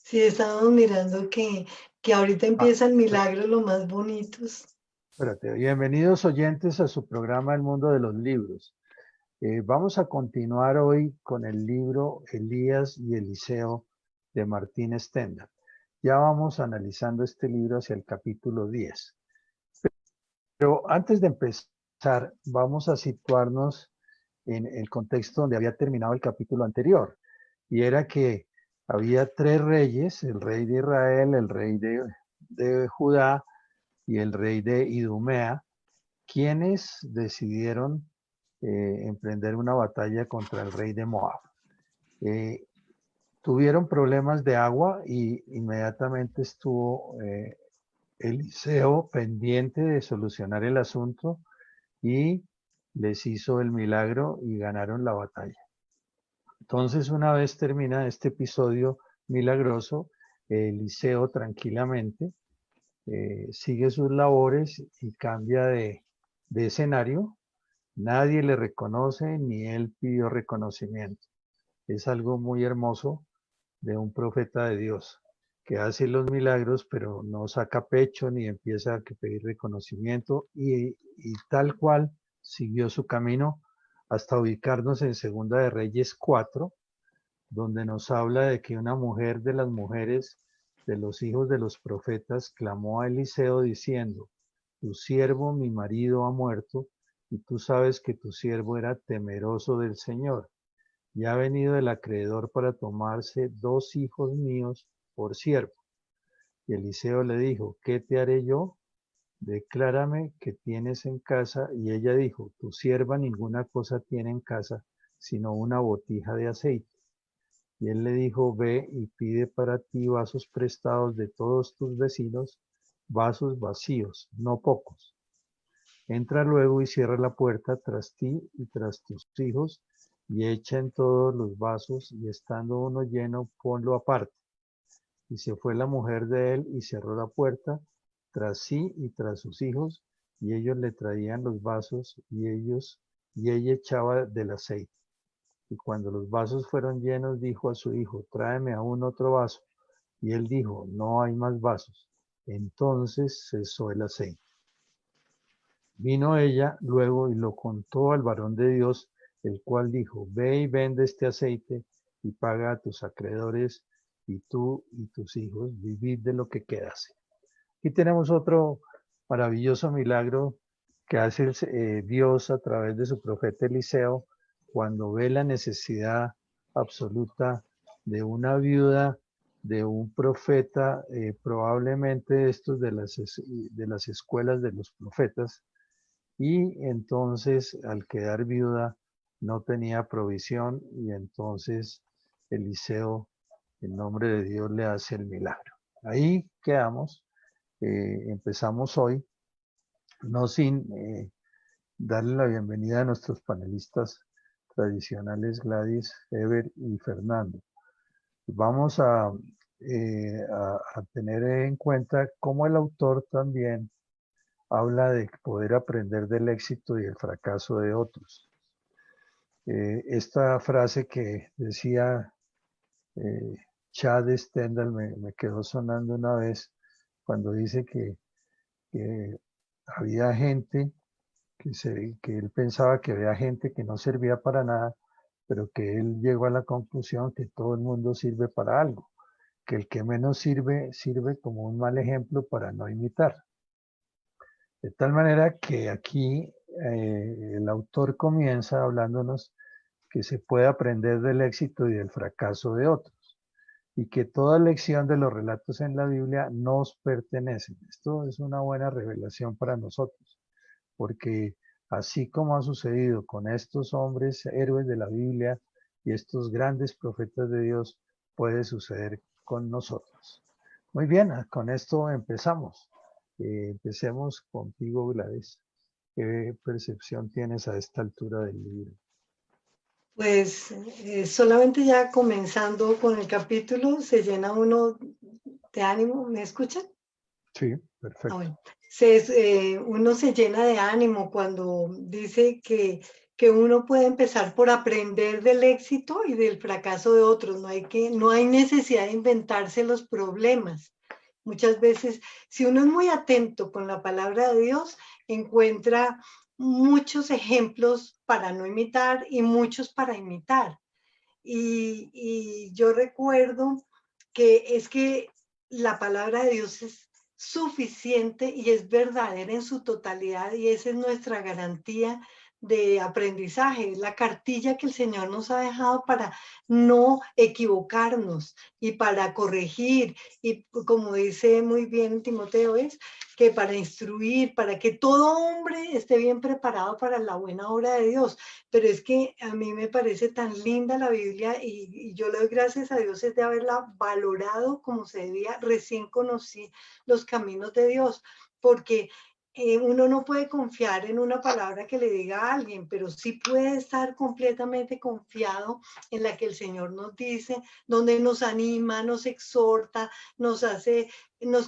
Sí, estábamos mirando que ahorita Ah, empiezan milagros los más bonitos. espérate. Bienvenidos oyentes a su programa El Mundo de los Libros. Vamos a continuar hoy con el libro Elías y Eliseo de Martín Stendhal. Ya vamos analizando este libro hacia el capítulo 10. Pero antes de empezar, vamos a situarnos en el contexto donde había terminado el capítulo anterior. Y era que había tres reyes, el rey de Israel, el rey de Judá y el rey de Idumea, quienes decidieron emprender una batalla contra el rey de Moab. Eh, Tuvieron problemas de agua y inmediatamente estuvo Eliseo pendiente de solucionar el asunto y les hizo el milagro y ganaron la batalla. Entonces, una vez termina este episodio milagroso, Eliseo tranquilamente sigue sus labores y cambia de escenario. Nadie le reconoce ni él pidió reconocimiento. Es algo muy hermoso de un profeta de Dios que hace los milagros, pero no saca pecho ni empieza a pedir reconocimiento y tal cual siguió su camino hasta ubicarnos en Segunda de Reyes 4, donde nos habla de que una mujer de las mujeres de los hijos de los profetas clamó a Eliseo diciendo: tu siervo, mi marido, ha muerto, y tú sabes que tu siervo era temeroso del Señor, y ha venido el acreedor para tomarse 2 hijos míos por siervo. Y Eliseo le dijo: ¿qué te haré yo? Declárame qué tienes en casa. Y ella dijo: tu sierva ninguna cosa tiene en casa, sino una botija de aceite. Y él le dijo: ve y pide para ti vasos prestados de todos tus vecinos, vasos vacíos, no pocos. Entra luego y cierra la puerta tras ti y tras tus hijos, y echa en todos los vasos, y estando uno lleno, ponlo aparte. Y se fue la mujer de él y cerró la puerta tras sí y tras sus hijos, y ellos le traían los vasos, y ella echaba del aceite. Y cuando los vasos fueron llenos, dijo a su hijo: tráeme aún otro vaso. Y él dijo: no hay más vasos. Entonces cesó el aceite. Vino ella luego y lo contó al varón de Dios, el cual dijo: ve y vende este aceite y paga a tus acreedores, y tú y tus hijos vivid de lo que quedase. Aquí tenemos otro maravilloso milagro que hace Dios a través de su profeta Eliseo cuando ve la necesidad absoluta de una viuda, de un profeta, probablemente estos de las escuelas de los profetas, y entonces al quedar viuda no tenía provisión, y entonces Eliseo, en nombre de Dios, le hace el milagro. Ahí quedamos. Empezamos hoy, no sin darle la bienvenida a nuestros panelistas tradicionales, Gladys, Ever y Fernando. Vamos a tener en cuenta cómo el autor también habla de poder aprender del éxito y el fracaso de otros. Esta frase que decía eh, Chad Stendhal me quedó sonando una vez cuando dice que había gente que él pensaba que había gente que no servía para nada, pero que él llegó a la conclusión que todo el mundo sirve para algo, que el que menos sirve, sirve como un mal ejemplo para no imitar. De tal manera que aquí el autor comienza hablándonos que se puede aprender del éxito y del fracaso de otros, y que toda lección de los relatos en la Biblia nos pertenecen. Esto es una buena revelación para nosotros, porque así como ha sucedido con estos hombres héroes de la Biblia y estos grandes profetas de Dios, puede suceder con nosotros. Muy bien, con esto empezamos. Empecemos contigo, Gladys. ¿Qué percepción tienes a esta altura del libro? Pues solamente ya comenzando con el capítulo se llena uno de ánimo. ¿Me escuchan? Sí, Ah, perfecto. bueno. Uno se llena de ánimo cuando dice que uno puede empezar por aprender del éxito y del fracaso de otros. No hay necesidad de inventarse los problemas. Muchas veces, si uno es muy atento con la palabra de Dios, encuentra muchos ejemplos para no imitar y muchos para imitar. Y yo recuerdo que la palabra de Dios es suficiente y es verdadera en su totalidad, y esa es nuestra garantía de aprendizaje, la cartilla que el Señor nos ha dejado para no equivocarnos y para corregir, y como dice muy bien Timoteo, es que para instruir, para que todo hombre esté bien preparado para la buena obra de Dios. Pero es que a mí me parece tan linda la Biblia, y yo le doy gracias a Dios de haberla valorado como se debía. Recién conocí los caminos de Dios, porque uno no puede confiar en una palabra que le diga a alguien, pero sí puede estar completamente confiado en la que el Señor nos dice, donde nos anima, nos exhorta, nos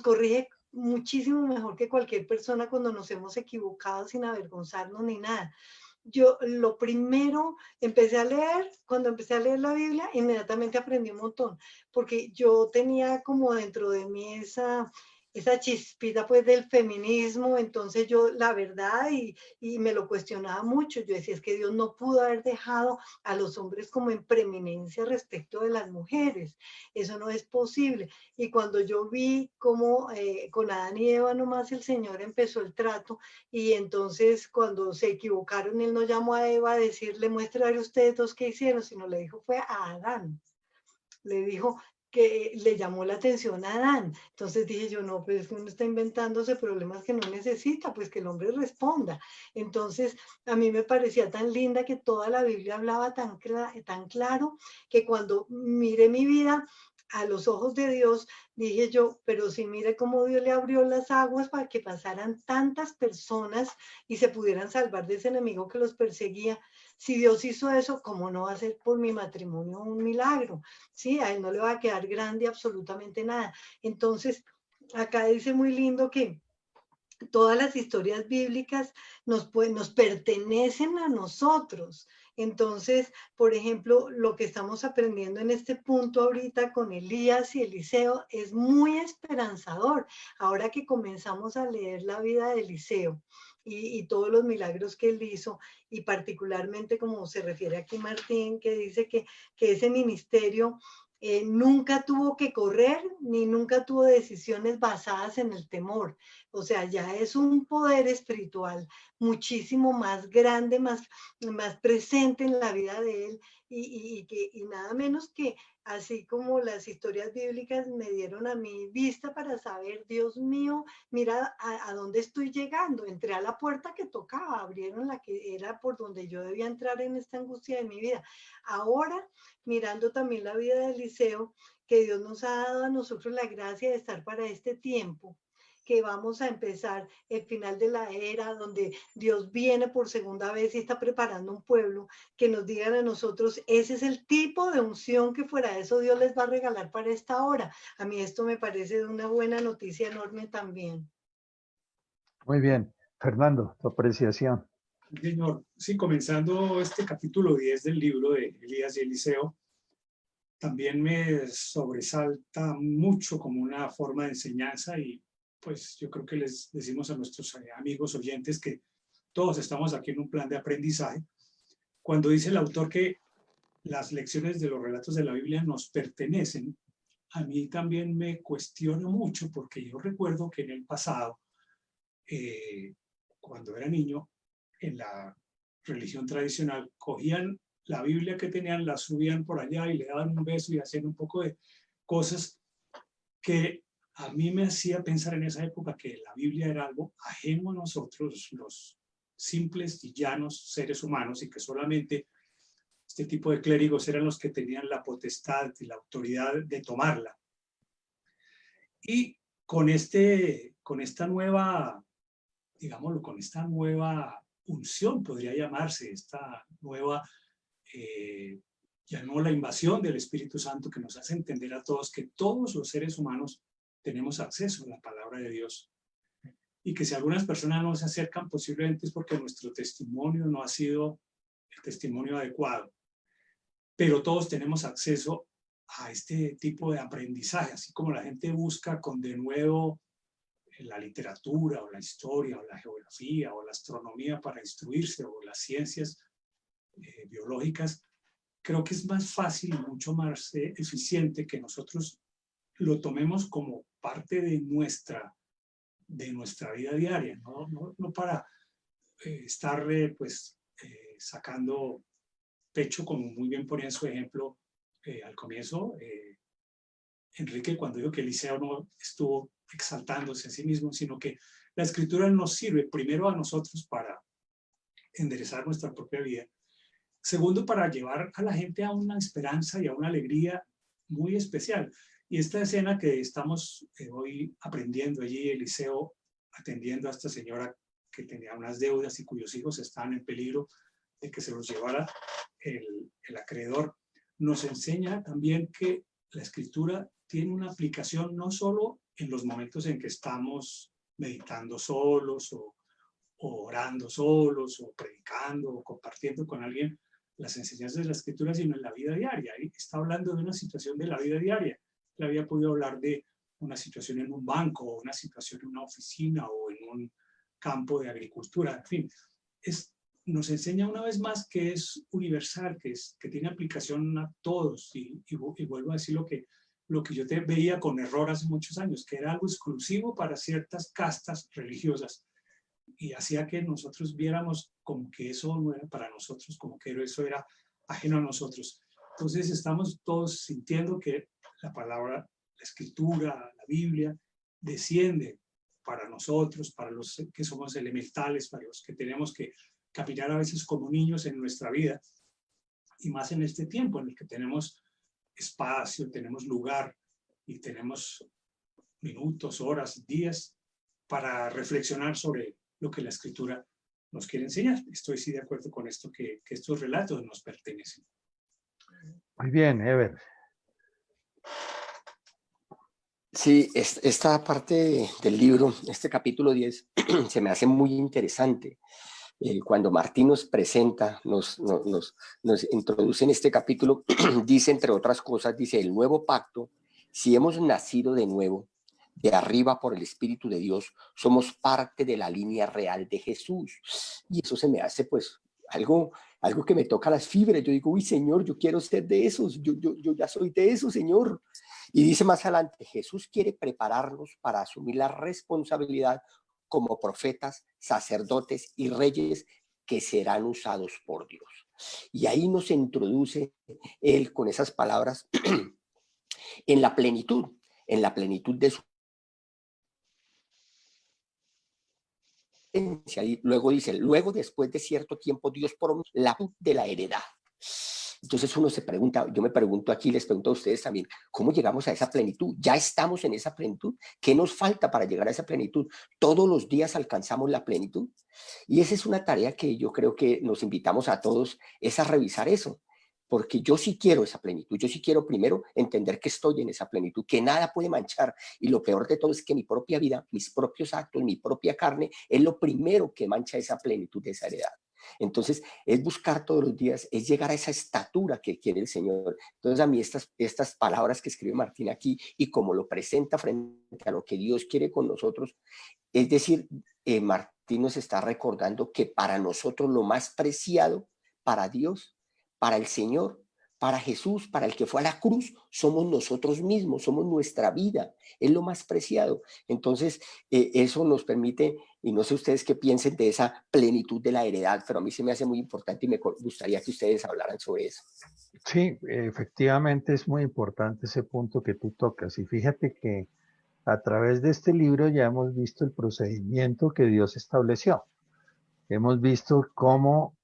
corrige muchísimo mejor que cualquier persona cuando nos hemos equivocado, sin avergonzarnos ni nada. Yo lo primero cuando empecé a leer la Biblia, inmediatamente aprendí un montón, porque yo tenía como dentro de mí esa chispita pues del feminismo. Entonces yo la verdad, y me lo cuestionaba mucho, yo decía, es que Dios no pudo haber dejado a los hombres como en preeminencia respecto de las mujeres, eso no es posible. Y cuando yo vi cómo con Adán y Eva nomás el Señor empezó el trato, y entonces cuando se equivocaron, él no llamó a Eva a decirle, muéstrale a ustedes dos qué hicieron, sino le dijo fue a Adán. Le dijo que le llamó la atención a Adán. Entonces dije yo, no, pues uno está inventándose problemas que no necesita, pues que el hombre responda. Entonces a mí me parecía tan linda que toda la Biblia hablaba tan claro, que cuando miré mi vida a los ojos de Dios, dije yo, pero si mire cómo Dios le abrió las aguas para que pasaran tantas personas y se pudieran salvar de ese enemigo que los perseguía. Si Dios hizo eso, ¿cómo no va a ser por mi matrimonio un milagro? Sí, a él no le va a quedar grande absolutamente nada. Entonces, acá dice muy lindo que todas las historias bíblicas nos pertenecen a nosotros. Entonces, por ejemplo, lo que estamos aprendiendo en este punto ahorita con Elías y Eliseo es muy esperanzador. Ahora que comenzamos a leer la vida de Eliseo y todos los milagros que él hizo, y particularmente como se refiere aquí Martín, que dice que ese ministerio nunca tuvo que correr ni nunca tuvo decisiones basadas en el temor. O sea, ya es un poder espiritual muchísimo más grande, más presente en la vida de él, y nada menos que, así como las historias bíblicas me dieron a mi vista para saber, Dios mío, mira a dónde estoy llegando. Entré a la puerta que tocaba, abrieron la que era por donde yo debía entrar en esta angustia de mi vida. Ahora, mirando también la vida de Eliseo, que Dios nos ha dado a nosotros la gracia de estar para este tiempo, que vamos a empezar el final de la era, donde Dios viene por segunda vez y está preparando un pueblo, que nos digan a nosotros, ese es el tipo de unción que fuera de eso Dios les va a regalar para esta hora. A mí esto me parece de una buena noticia enorme también. Muy bien. Fernando, tu apreciación. Señor, sí, comenzando este capítulo 10 del libro de Elías y Eliseo, también me sobresalta mucho como una forma de enseñanza, y pues yo creo que les decimos a nuestros amigos oyentes que todos estamos aquí en un plan de aprendizaje. Cuando dice el autor que las lecciones de los relatos de la Biblia nos pertenecen, a mí también me cuestiona mucho, porque yo recuerdo que en el pasado, cuando era niño, en la religión tradicional, cogían la Biblia que tenían, la subían por allá y le daban un beso y hacían un poco de cosas que a mí me hacía pensar en esa época que la Biblia era algo ajeno a nosotros, los simples y llanos seres humanos, y que solamente este tipo de clérigos eran los que tenían la potestad y la autoridad de tomarla. Y con esta nueva, digámoslo, con esta nueva unción, podría llamarse, esta nueva, ya no la invasión del Espíritu Santo, que nos hace entender a todos que todos los seres humanos tenemos acceso a la palabra de Dios, y que si algunas personas no se acercan, posiblemente es porque nuestro testimonio no ha sido el testimonio adecuado. Pero todos tenemos acceso a este tipo de aprendizaje, así como la gente busca con denuedo la literatura o la historia o la geografía o la astronomía para instruirse o las ciencias biológicas. Creo que es más fácil y mucho más eficiente que nosotros lo tomemos como parte de nuestra vida diaria, no para estar sacando pecho, como muy bien ponía en su ejemplo al comienzo, Enrique, cuando dijo que Eliseo no estuvo exaltándose a sí mismo, sino que la escritura nos sirve primero a nosotros para enderezar nuestra propia vida. Segundo, para llevar a la gente a una esperanza y a una alegría muy especial. Y esta escena que estamos hoy aprendiendo allí, Eliseo atendiendo a esta señora que tenía unas deudas y cuyos hijos estaban en peligro de que se los llevara el acreedor, nos enseña también que la escritura tiene una aplicación no solo en los momentos en que estamos meditando solos o orando solos o predicando o compartiendo con alguien las enseñanzas de la escritura, sino en la vida diaria. Y está hablando de una situación de la vida diaria. Le había podido hablar de una situación en un banco, o una situación en una oficina o en un campo de agricultura. En fin, nos enseña una vez más que es universal, que tiene aplicación a todos. Y vuelvo a decir lo que yo veía con error hace muchos años, que era algo exclusivo para ciertas castas religiosas. Y hacía que nosotros viéramos como que eso no era para nosotros, como que eso era ajeno a nosotros. Entonces estamos todos sintiendo que la palabra, la escritura, la Biblia, desciende para nosotros, para los que somos elementales, para los que tenemos que caminar a veces como niños en nuestra vida, y más en este tiempo en el que tenemos espacio, tenemos lugar y tenemos minutos, horas, días para reflexionar sobre lo que la escritura nos quiere enseñar. Estoy sí de acuerdo con esto, que estos relatos nos pertenecen. Muy bien, Ever. Sí, esta parte del libro, este capítulo 10, se me hace muy interesante. Cuando Martín nos presenta, nos introduce en este capítulo, dice, entre otras cosas, dice, el nuevo pacto, si hemos nacido de nuevo, de arriba por el Espíritu de Dios, somos parte de la línea real de Jesús. Y eso se me hace pues algo que me toca las fibras. Yo digo, uy, Señor, yo quiero ser de esos, yo ya soy de esos, Señor. Y dice más adelante, Jesús quiere prepararnos para asumir la responsabilidad como profetas, sacerdotes y reyes que serán usados por Dios. Y ahí nos introduce él con esas palabras en la plenitud de su esencia. Y luego dice, luego después de cierto tiempo Dios prometió la de la heredad. Entonces uno se pregunta, yo me pregunto aquí, les pregunto a ustedes también, ¿cómo llegamos a esa plenitud? ¿Ya estamos en esa plenitud? ¿Qué nos falta para llegar a esa plenitud? ¿Todos los días alcanzamos la plenitud? Y esa es una tarea que yo creo que nos invitamos a todos, es a revisar eso. Porque yo sí quiero esa plenitud, yo sí quiero primero entender que estoy en esa plenitud, que nada puede manchar, y lo peor de todo es que mi propia vida, mis propios actos, mi propia carne, es lo primero que mancha esa plenitud de esa heredad. Entonces, es buscar todos los días, es llegar a esa estatura que quiere el Señor. Entonces, a mí estas palabras que escribe Martín aquí y como lo presenta frente a lo que Dios quiere con nosotros, es decir, Martín nos está recordando que para nosotros lo más preciado, para Dios, para el Señor, para Jesús, para el que fue a la cruz, somos nosotros mismos, somos nuestra vida, es lo más preciado. Entonces, eso nos permite, y no sé ustedes qué piensen de esa plenitud de la heredad, pero a mí se me hace muy importante y me gustaría que ustedes hablaran sobre eso. Sí, efectivamente es muy importante ese punto que tú tocas. Y fíjate que a través de este libro ya hemos visto el procedimiento que Dios estableció. Hemos visto cómo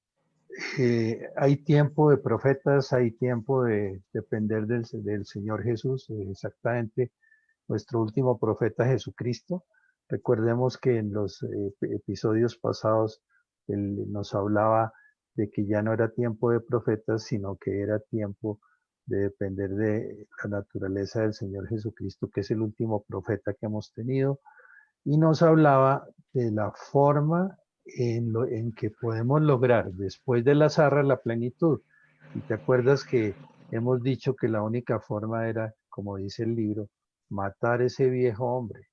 hay tiempo de profetas, hay tiempo de depender del Señor Jesús, exactamente nuestro último profeta Jesucristo. Recordemos que en los episodios pasados él nos hablaba de que ya no era tiempo de profetas, sino que era tiempo de depender de la naturaleza del Señor Jesucristo, que es el último profeta que hemos tenido, y nos hablaba de la forma en que podemos lograr después de la zarra la plenitud. Y te acuerdas que hemos dicho que la única forma era, como dice el libro, matar ese viejo hombre,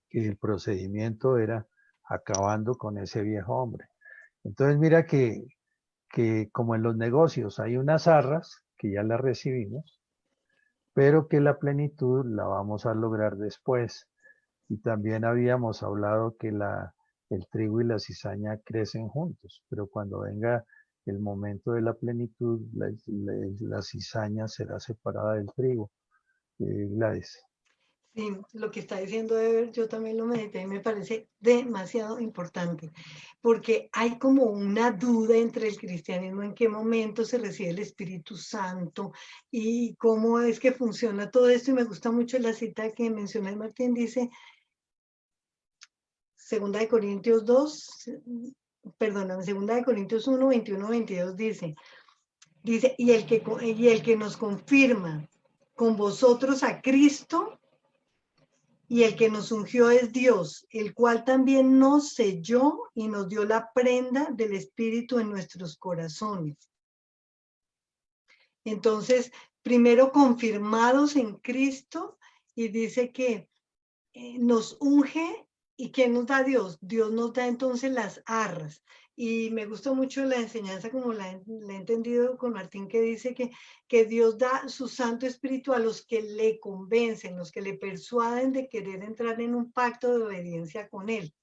que el procedimiento era acabando con ese viejo hombre. Entonces mira que como en los negocios hay unas arras que ya las recibimos, pero que la plenitud la vamos a lograr después. Y también habíamos hablado que el trigo y la cizaña crecen juntos, pero cuando venga el momento de la plenitud, la cizaña será separada del trigo. Gladys. Sí, lo que está diciendo Ever, yo también lo medité y me parece demasiado importante, porque hay como una duda entre el cristianismo, en qué momento se recibe el Espíritu Santo y cómo es que funciona todo esto. Y me gusta mucho la cita que menciona Martín, dice, 2 Corintios 2, perdóname, 2 Corintios 1, 21, 22 dice, y el que nos confirma con vosotros a Cristo, y el que nos ungió es Dios, el cual también nos selló y nos dio la prenda del Espíritu en nuestros corazones. Entonces, primero confirmados en Cristo, y dice que nos unge. ¿Y quién nos da Dios? Dios nos da entonces las arras. Y me gusta mucho la enseñanza, como la he entendido con Martín, que dice que Dios da su Santo Espíritu a los que le convencen, los que le persuaden de querer entrar en un pacto de obediencia con Él.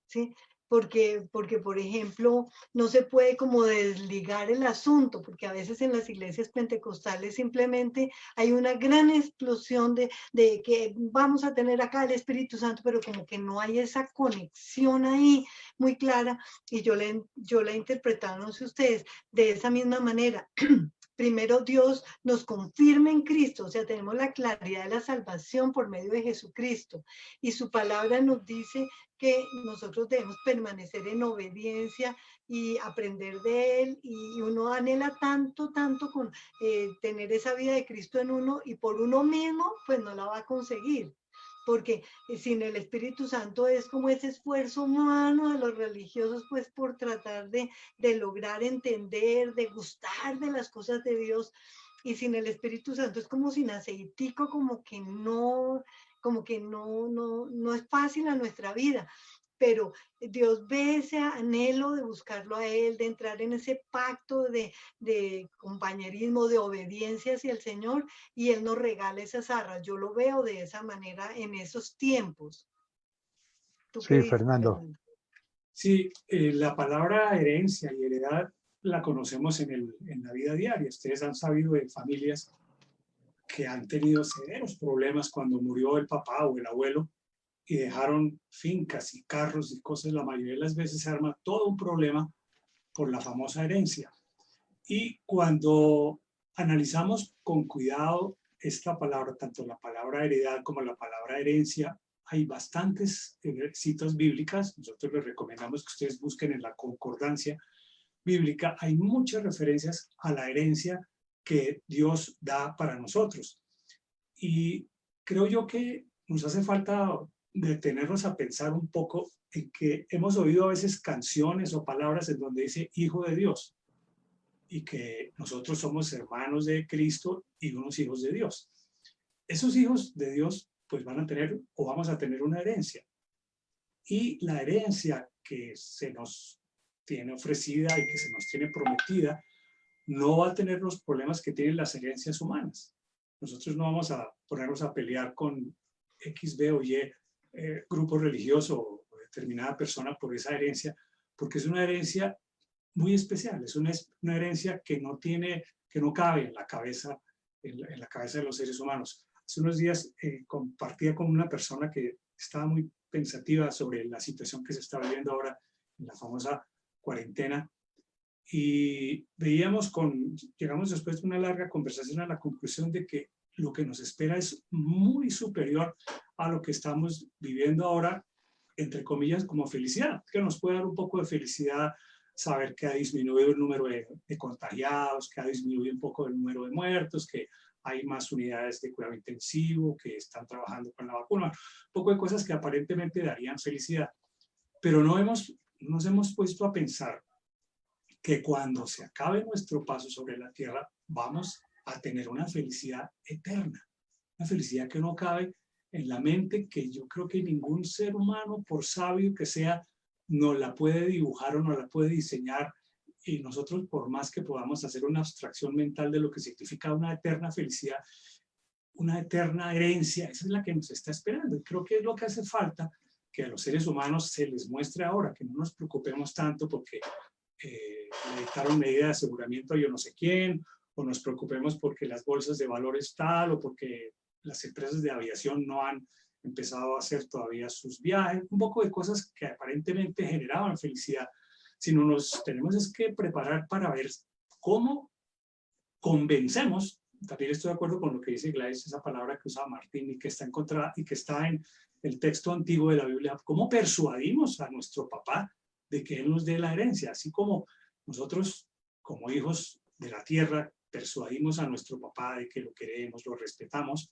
¿Sí? Porque, por ejemplo, no se puede como desligar el asunto, porque a veces en las iglesias pentecostales simplemente hay una gran explosión de que vamos a tener acá el Espíritu Santo, pero como que no hay esa conexión ahí muy clara, y yo la he interpretado, no sé ustedes, de esa misma manera. Primero Dios nos confirma en Cristo, o sea, tenemos la claridad de la salvación por medio de Jesucristo, y su palabra nos dice que nosotros debemos permanecer en obediencia y aprender de Él, y uno anhela tanto con tener esa vida de Cristo en uno, y por uno mismo pues no la va a conseguir, porque sin el Espíritu Santo es como ese esfuerzo humano de los religiosos pues por tratar de lograr entender, de gustar de las cosas de Dios, y sin el Espíritu Santo es como sin aceitico, como que no es fácil a nuestra vida. Pero Dios ve ese anhelo de buscarlo a Él, de entrar en ese pacto de compañerismo, de obediencia hacia el Señor, y Él nos regala esas arras. Yo lo veo de esa manera en esos tiempos. ¿Tú qué Sí, dices, Fernando. Sí, la palabra herencia y heredad la conocemos en la vida diaria. Ustedes han sabido de familias que han tenido severos problemas cuando murió el papá o el abuelo y dejaron fincas y carros y cosas. La mayoría de las veces se arma todo un problema por la famosa herencia. Y cuando analizamos con cuidado esta palabra, tanto la palabra heredad como la palabra herencia, hay bastantes citas bíblicas. Nosotros les recomendamos que ustedes busquen en la concordancia bíblica. Hay muchas referencias a la herencia que Dios da para nosotros. Y creo yo que nos hace falta detenernos a pensar un poco en que hemos oído a veces canciones o palabras en donde dice Hijo de Dios, y que nosotros somos hermanos de Cristo y unos hijos de Dios. Esos hijos de Dios pues van a tener o vamos a tener una herencia. Y la herencia que se nos tiene ofrecida y que se nos tiene prometida no va a tener los problemas que tienen las herencias humanas. Nosotros no vamos a ponernos a pelear con X, B o Y grupo religioso o determinada persona por esa herencia, porque es una herencia muy especial, es una herencia que no cabe en la cabeza de los seres humanos. Hace unos días compartía con una persona que estaba muy pensativa sobre la situación que se está viviendo ahora en la famosa cuarentena, y llegamos después de una larga conversación a la conclusión de que lo que nos espera es muy superior a lo que estamos viviendo ahora, entre comillas, como felicidad, que nos puede dar un poco de felicidad saber que ha disminuido el número de contagiados, que ha disminuido un poco el número de muertos, que hay más unidades de cuidado intensivo, que están trabajando con la vacuna, un poco de cosas que aparentemente darían felicidad. Pero no hemos nos hemos puesto a pensar que cuando se acabe nuestro paso sobre la tierra, vamos a tener una felicidad eterna, una felicidad que no cabe en la mente, que yo creo que ningún ser humano, por sabio que sea, no la puede dibujar o no la puede diseñar, y nosotros, por más que podamos hacer una abstracción mental de lo que significa una eterna felicidad, una eterna herencia, esa es la que nos está esperando. Y creo que es lo que hace falta, que a los seres humanos se les muestre ahora, que no nos preocupemos tanto porque le dictaron medida de aseguramiento a yo no sé quién, o nos preocupemos porque las bolsas de valores tal, o porque las empresas de aviación no han empezado a hacer todavía sus viajes, un poco de cosas que aparentemente generaban felicidad, sino nos tenemos es que preparar para ver cómo convencemos. También estoy de acuerdo con lo que dice Gladys, esa palabra que usa Martín y que está encontrada y que está en el texto antiguo de la Biblia. ¿Cómo persuadimos a nuestro papá de que él nos dé la herencia? Así como nosotros, como hijos de la tierra, persuadimos a nuestro papá de que lo queremos, lo respetamos,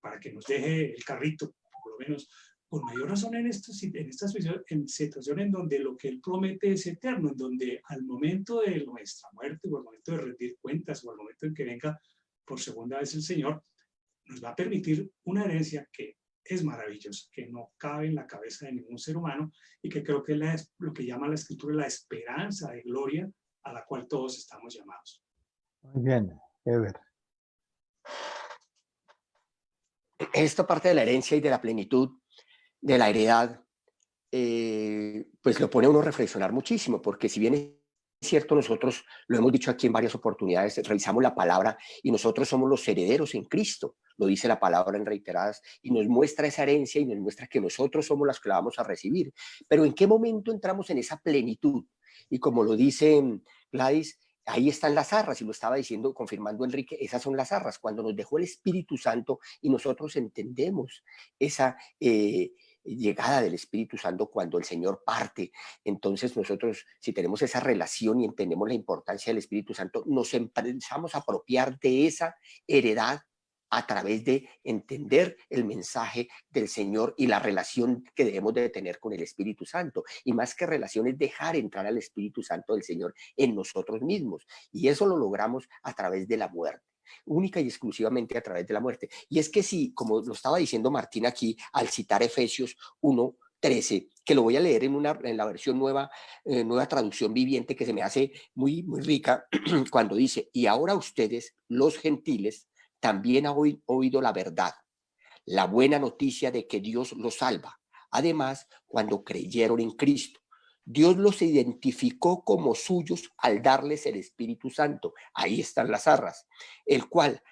para que nos deje el carrito, por lo menos, con mayor razón en esta situación en donde lo que él promete es eterno, en donde al momento de nuestra muerte, o al momento de rendir cuentas, o al momento en que venga por segunda vez el Señor, nos va a permitir una herencia que es maravillosa, que no cabe en la cabeza de ningún ser humano, y que creo que es lo que llama la Escritura la esperanza de gloria a la cual todos estamos llamados. Muy bien, Ever. Esta parte de la herencia y de la plenitud de la heredad, pues lo pone a uno a reflexionar muchísimo, porque si bien es cierto, nosotros lo hemos dicho aquí en varias oportunidades, revisamos la palabra y nosotros somos los herederos en Cristo, lo dice la palabra en reiteradas, y nos muestra esa herencia y nos muestra que nosotros somos las que la vamos a recibir. Pero ¿en qué momento entramos en esa plenitud? Y como lo dice Gladys, ahí están las arras, y lo estaba diciendo, confirmando Enrique, esas son las arras, cuando nos dejó el Espíritu Santo y nosotros entendemos esa llegada del Espíritu Santo cuando el Señor parte. Entonces nosotros, si tenemos esa relación y entendemos la importancia del Espíritu Santo, nos empezamos a apropiar de esa heredad a través de entender el mensaje del Señor y la relación que debemos de tener con el Espíritu Santo. Y más que relación es dejar entrar al Espíritu Santo del Señor en nosotros mismos. Y eso lo logramos a través de la muerte, única y exclusivamente a través de la muerte. Y es que si, como lo estaba diciendo Martín aquí, al citar Efesios 1:13, que lo voy a leer en la versión nueva traducción viviente, que se me hace muy, muy rica, cuando dice, y ahora ustedes, los gentiles, también han oído la verdad, la buena noticia de que Dios los salva. Además, cuando creyeron en Cristo, Dios los identificó como suyos al darles el Espíritu Santo. Ahí están las arras, el cual,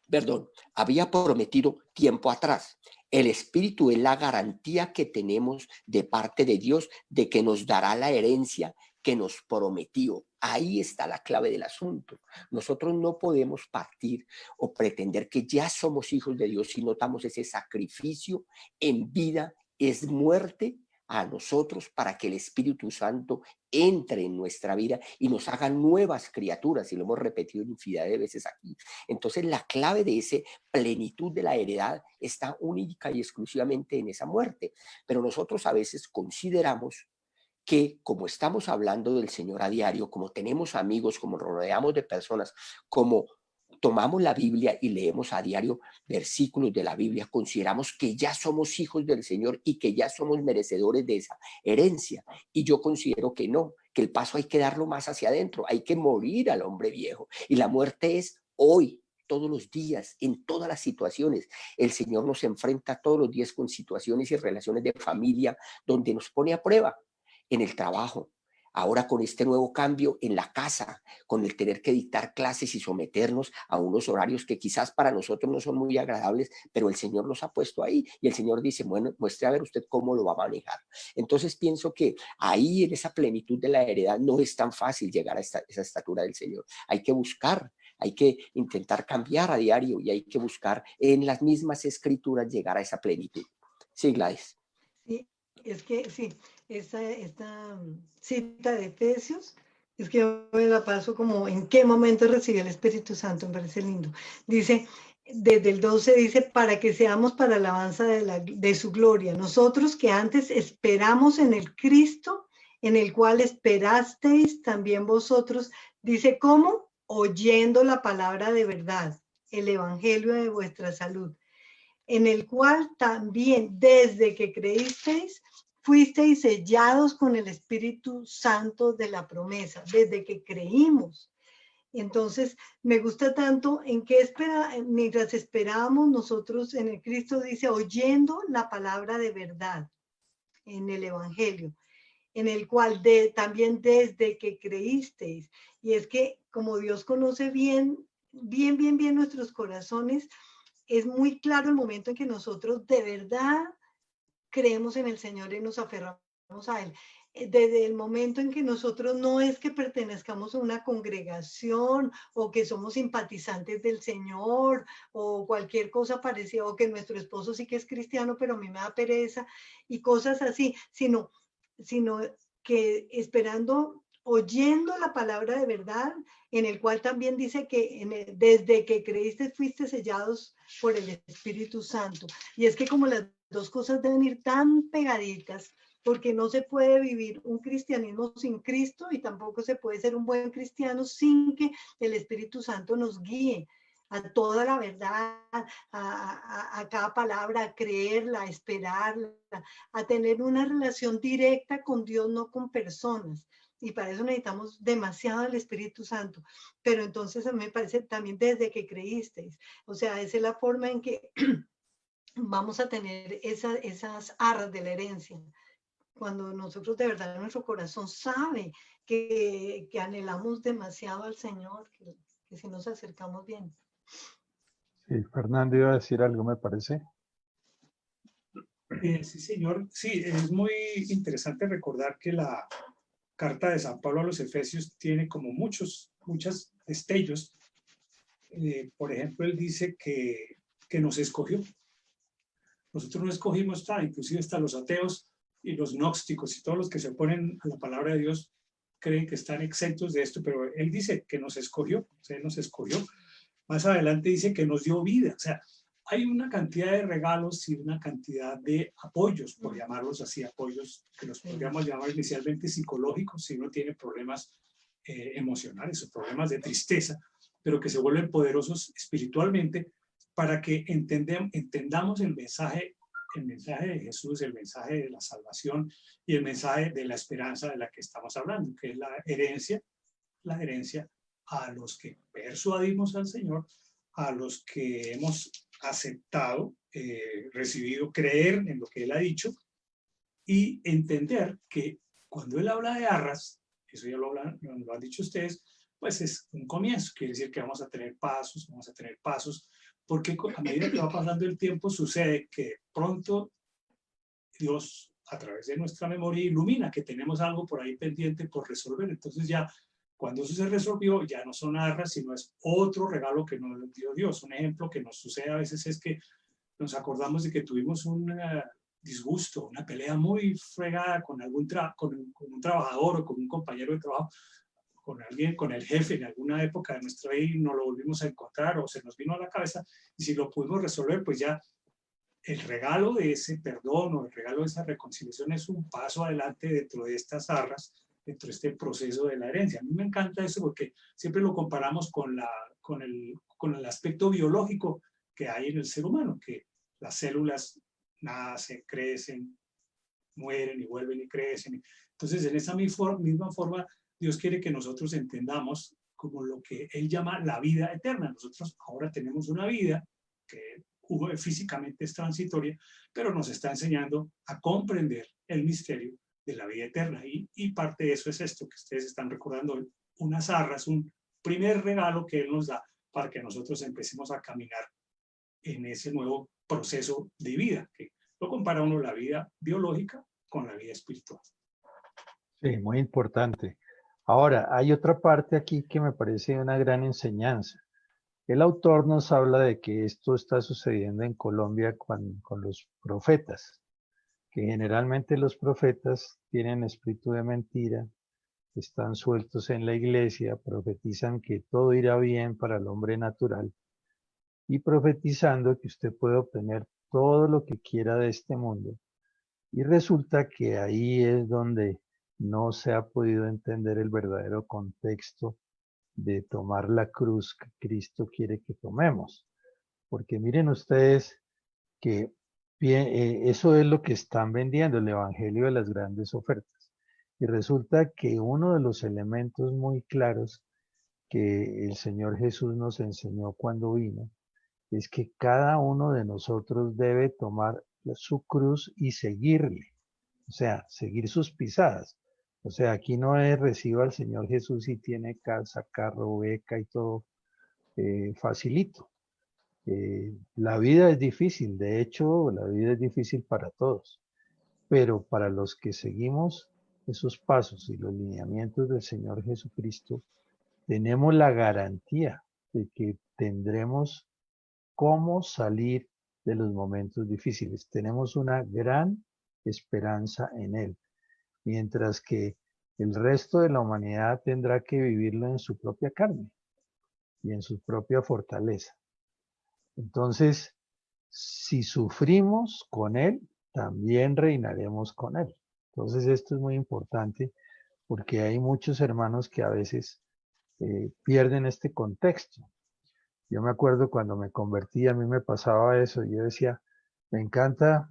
perdón, había prometido tiempo atrás. El Espíritu es la garantía que tenemos de parte de Dios de que nos dará la herencia que nos prometió. Ahí está la clave del asunto. Nosotros no podemos partir o pretender que ya somos hijos de Dios si notamos ese sacrificio en vida, es muerte a nosotros para que el Espíritu Santo entre en nuestra vida y nos haga nuevas criaturas, y lo hemos repetido infinidad de veces aquí. Entonces la clave de esa plenitud de la heredad está única y exclusivamente en esa muerte. Pero nosotros a veces consideramos que, como estamos hablando del Señor a diario, como tenemos amigos, como rodeamos de personas, como tomamos la Biblia y leemos a diario versículos de la Biblia, consideramos que ya somos hijos del Señor y que ya somos merecedores de esa herencia. Y yo considero que no, que el paso hay que darlo más hacia adentro, hay que morir al hombre viejo. Y la muerte es hoy, todos los días, en todas las situaciones. El Señor nos enfrenta todos los días con situaciones y relaciones de familia donde nos pone a prueba. En el trabajo, ahora con este nuevo cambio en la casa, con el tener que dictar clases y someternos a unos horarios que quizás para nosotros no son muy agradables, pero el Señor los ha puesto ahí y el Señor dice, bueno, muestre a ver usted cómo lo va a manejar. Entonces pienso que ahí en esa plenitud de la heredad no es tan fácil llegar a esa estatura del Señor. Hay que buscar, hay que intentar cambiar a diario y hay que buscar en las mismas escrituras llegar a esa plenitud. Sí, Gladys. Sí, es que sí, esta cita de Efesios, es que yo me la paso como en qué momento recibe el Espíritu Santo, me parece lindo. Dice, desde el 12 dice, para que seamos para alabanza de su gloria. Nosotros que antes esperamos en el Cristo, en el cual esperasteis también vosotros, dice, ¿cómo? Oyendo la palabra de verdad, el evangelio de vuestra salud, en el cual también desde que creísteis, fuisteis sellados con el Espíritu Santo de la promesa, desde que creímos. Entonces, me gusta tanto en que mientras esperábamos nosotros en el Cristo, dice, oyendo la palabra de verdad en el Evangelio, en el cual también desde que creísteis. Y es que como Dios conoce bien nuestros corazones, es muy claro el momento en que nosotros de verdad creemos en el Señor y nos aferramos a Él. Desde el momento en que nosotros no es que pertenezcamos a una congregación o que somos simpatizantes del Señor o cualquier cosa parecida, o que nuestro esposo sí que es cristiano, pero a mí me da pereza y cosas así, sino que esperando, oyendo la palabra de verdad, en el cual también dice que desde que creíste fuiste sellados por el Espíritu Santo. Y es que como las dos cosas deben ir tan pegaditas, porque no se puede vivir un cristianismo sin Cristo y tampoco se puede ser un buen cristiano sin que el Espíritu Santo nos guíe a toda la verdad, a cada palabra, a creerla, a esperarla, a tener una relación directa con Dios, no con personas. Y para eso necesitamos demasiado el Espíritu Santo. Pero entonces a mí me parece también desde que creísteis. O sea, esa es la forma en que vamos a tener esas arras de la herencia. Cuando nosotros de verdad nuestro corazón sabe que anhelamos demasiado al Señor, que si nos acercamos bien. Sí, Fernando iba a decir algo, me parece. Sí, señor. Sí, es muy interesante recordar que la carta de San Pablo a los Efesios tiene como muchos destellos. Por ejemplo, él dice que nos escogió. Nosotros no escogimos nada, inclusive hasta los ateos y los gnósticos y todos los que se oponen a la palabra de Dios creen que están exentos de esto, pero él dice que nos escogió, o sea, él nos escogió. Más adelante dice que nos dio vida, o sea, hay una cantidad de regalos y una cantidad de apoyos, por llamarlos así, apoyos que los podríamos llamar inicialmente psicológicos si uno tiene problemas emocionales o problemas de tristeza, pero que se vuelven poderosos espiritualmente para que entendamos el mensaje de Jesús, el mensaje de la salvación y el mensaje de la esperanza de la que estamos hablando, que es la herencia a los que persuadimos al Señor, a los que hemos aceptado, recibido, creer en lo que Él ha dicho y entender que cuando Él habla de arras, eso ya lo han dicho ustedes, pues es un comienzo, quiere decir que vamos a tener pasos, porque a medida que va pasando el tiempo sucede que pronto Dios a través de nuestra memoria ilumina que tenemos algo por ahí pendiente por resolver, entonces ya cuando eso se resolvió, ya no son arras, sino es otro regalo que nos dio Dios. Un ejemplo que nos sucede a veces es que nos acordamos de que tuvimos un disgusto, una pelea muy fregada con con un trabajador o con un compañero de trabajo, con alguien, con el jefe en alguna época de nuestra vida y nos lo volvimos a encontrar o se nos vino a la cabeza y si lo pudimos resolver, pues ya el regalo de ese perdón o el regalo de esa reconciliación es un paso adelante dentro de estas arras, dentro de este proceso de la herencia. A mí me encanta eso porque siempre lo comparamos con el aspecto biológico que hay en el ser humano, que las células nacen, crecen, mueren y vuelven y crecen. Entonces, en esa misma forma, Dios quiere que nosotros entendamos como lo que Él llama la vida eterna. Nosotros ahora tenemos una vida que físicamente es transitoria, pero nos está enseñando a comprender el misterio de la vida eterna. Y parte de eso es esto que ustedes están recordando, unas arras, un primer regalo que Él nos da para que nosotros empecemos a caminar en ese nuevo proceso de vida, que lo compara uno la vida biológica con la vida espiritual. Sí, muy importante. Ahora, hay otra parte aquí que me parece una gran enseñanza. El autor nos habla de que esto está sucediendo en Colombia con los profetas, que generalmente los profetas tienen espíritu de mentira, están sueltos en la iglesia, profetizan que todo irá bien para el hombre natural y profetizando que usted puede obtener todo lo que quiera de este mundo. Y resulta que ahí es donde no se ha podido entender el verdadero contexto de tomar la cruz que Cristo quiere que tomemos. Porque miren ustedes que eso es lo que están vendiendo, el evangelio de las grandes ofertas. Y resulta que uno de los elementos muy claros que el Señor Jesús nos enseñó cuando vino es que cada uno de nosotros debe tomar su cruz y seguirle, o sea, seguir sus pisadas. O sea, aquí no es reciba al Señor Jesús y tiene casa, carro, beca y todo facilito. La vida es difícil, de hecho, la vida es difícil para todos, pero para los que seguimos esos pasos y los lineamientos del Señor Jesucristo, tenemos la garantía de que tendremos cómo salir de los momentos difíciles. Tenemos una gran esperanza en Él, mientras que el resto de la humanidad tendrá que vivirlo en su propia carne y en su propia fortaleza. Entonces, si sufrimos con Él, también reinaremos con Él. Entonces, esto es muy importante porque hay muchos hermanos que a veces pierden este contexto. Yo me acuerdo cuando me convertí, a mí me pasaba eso. Yo decía, me encanta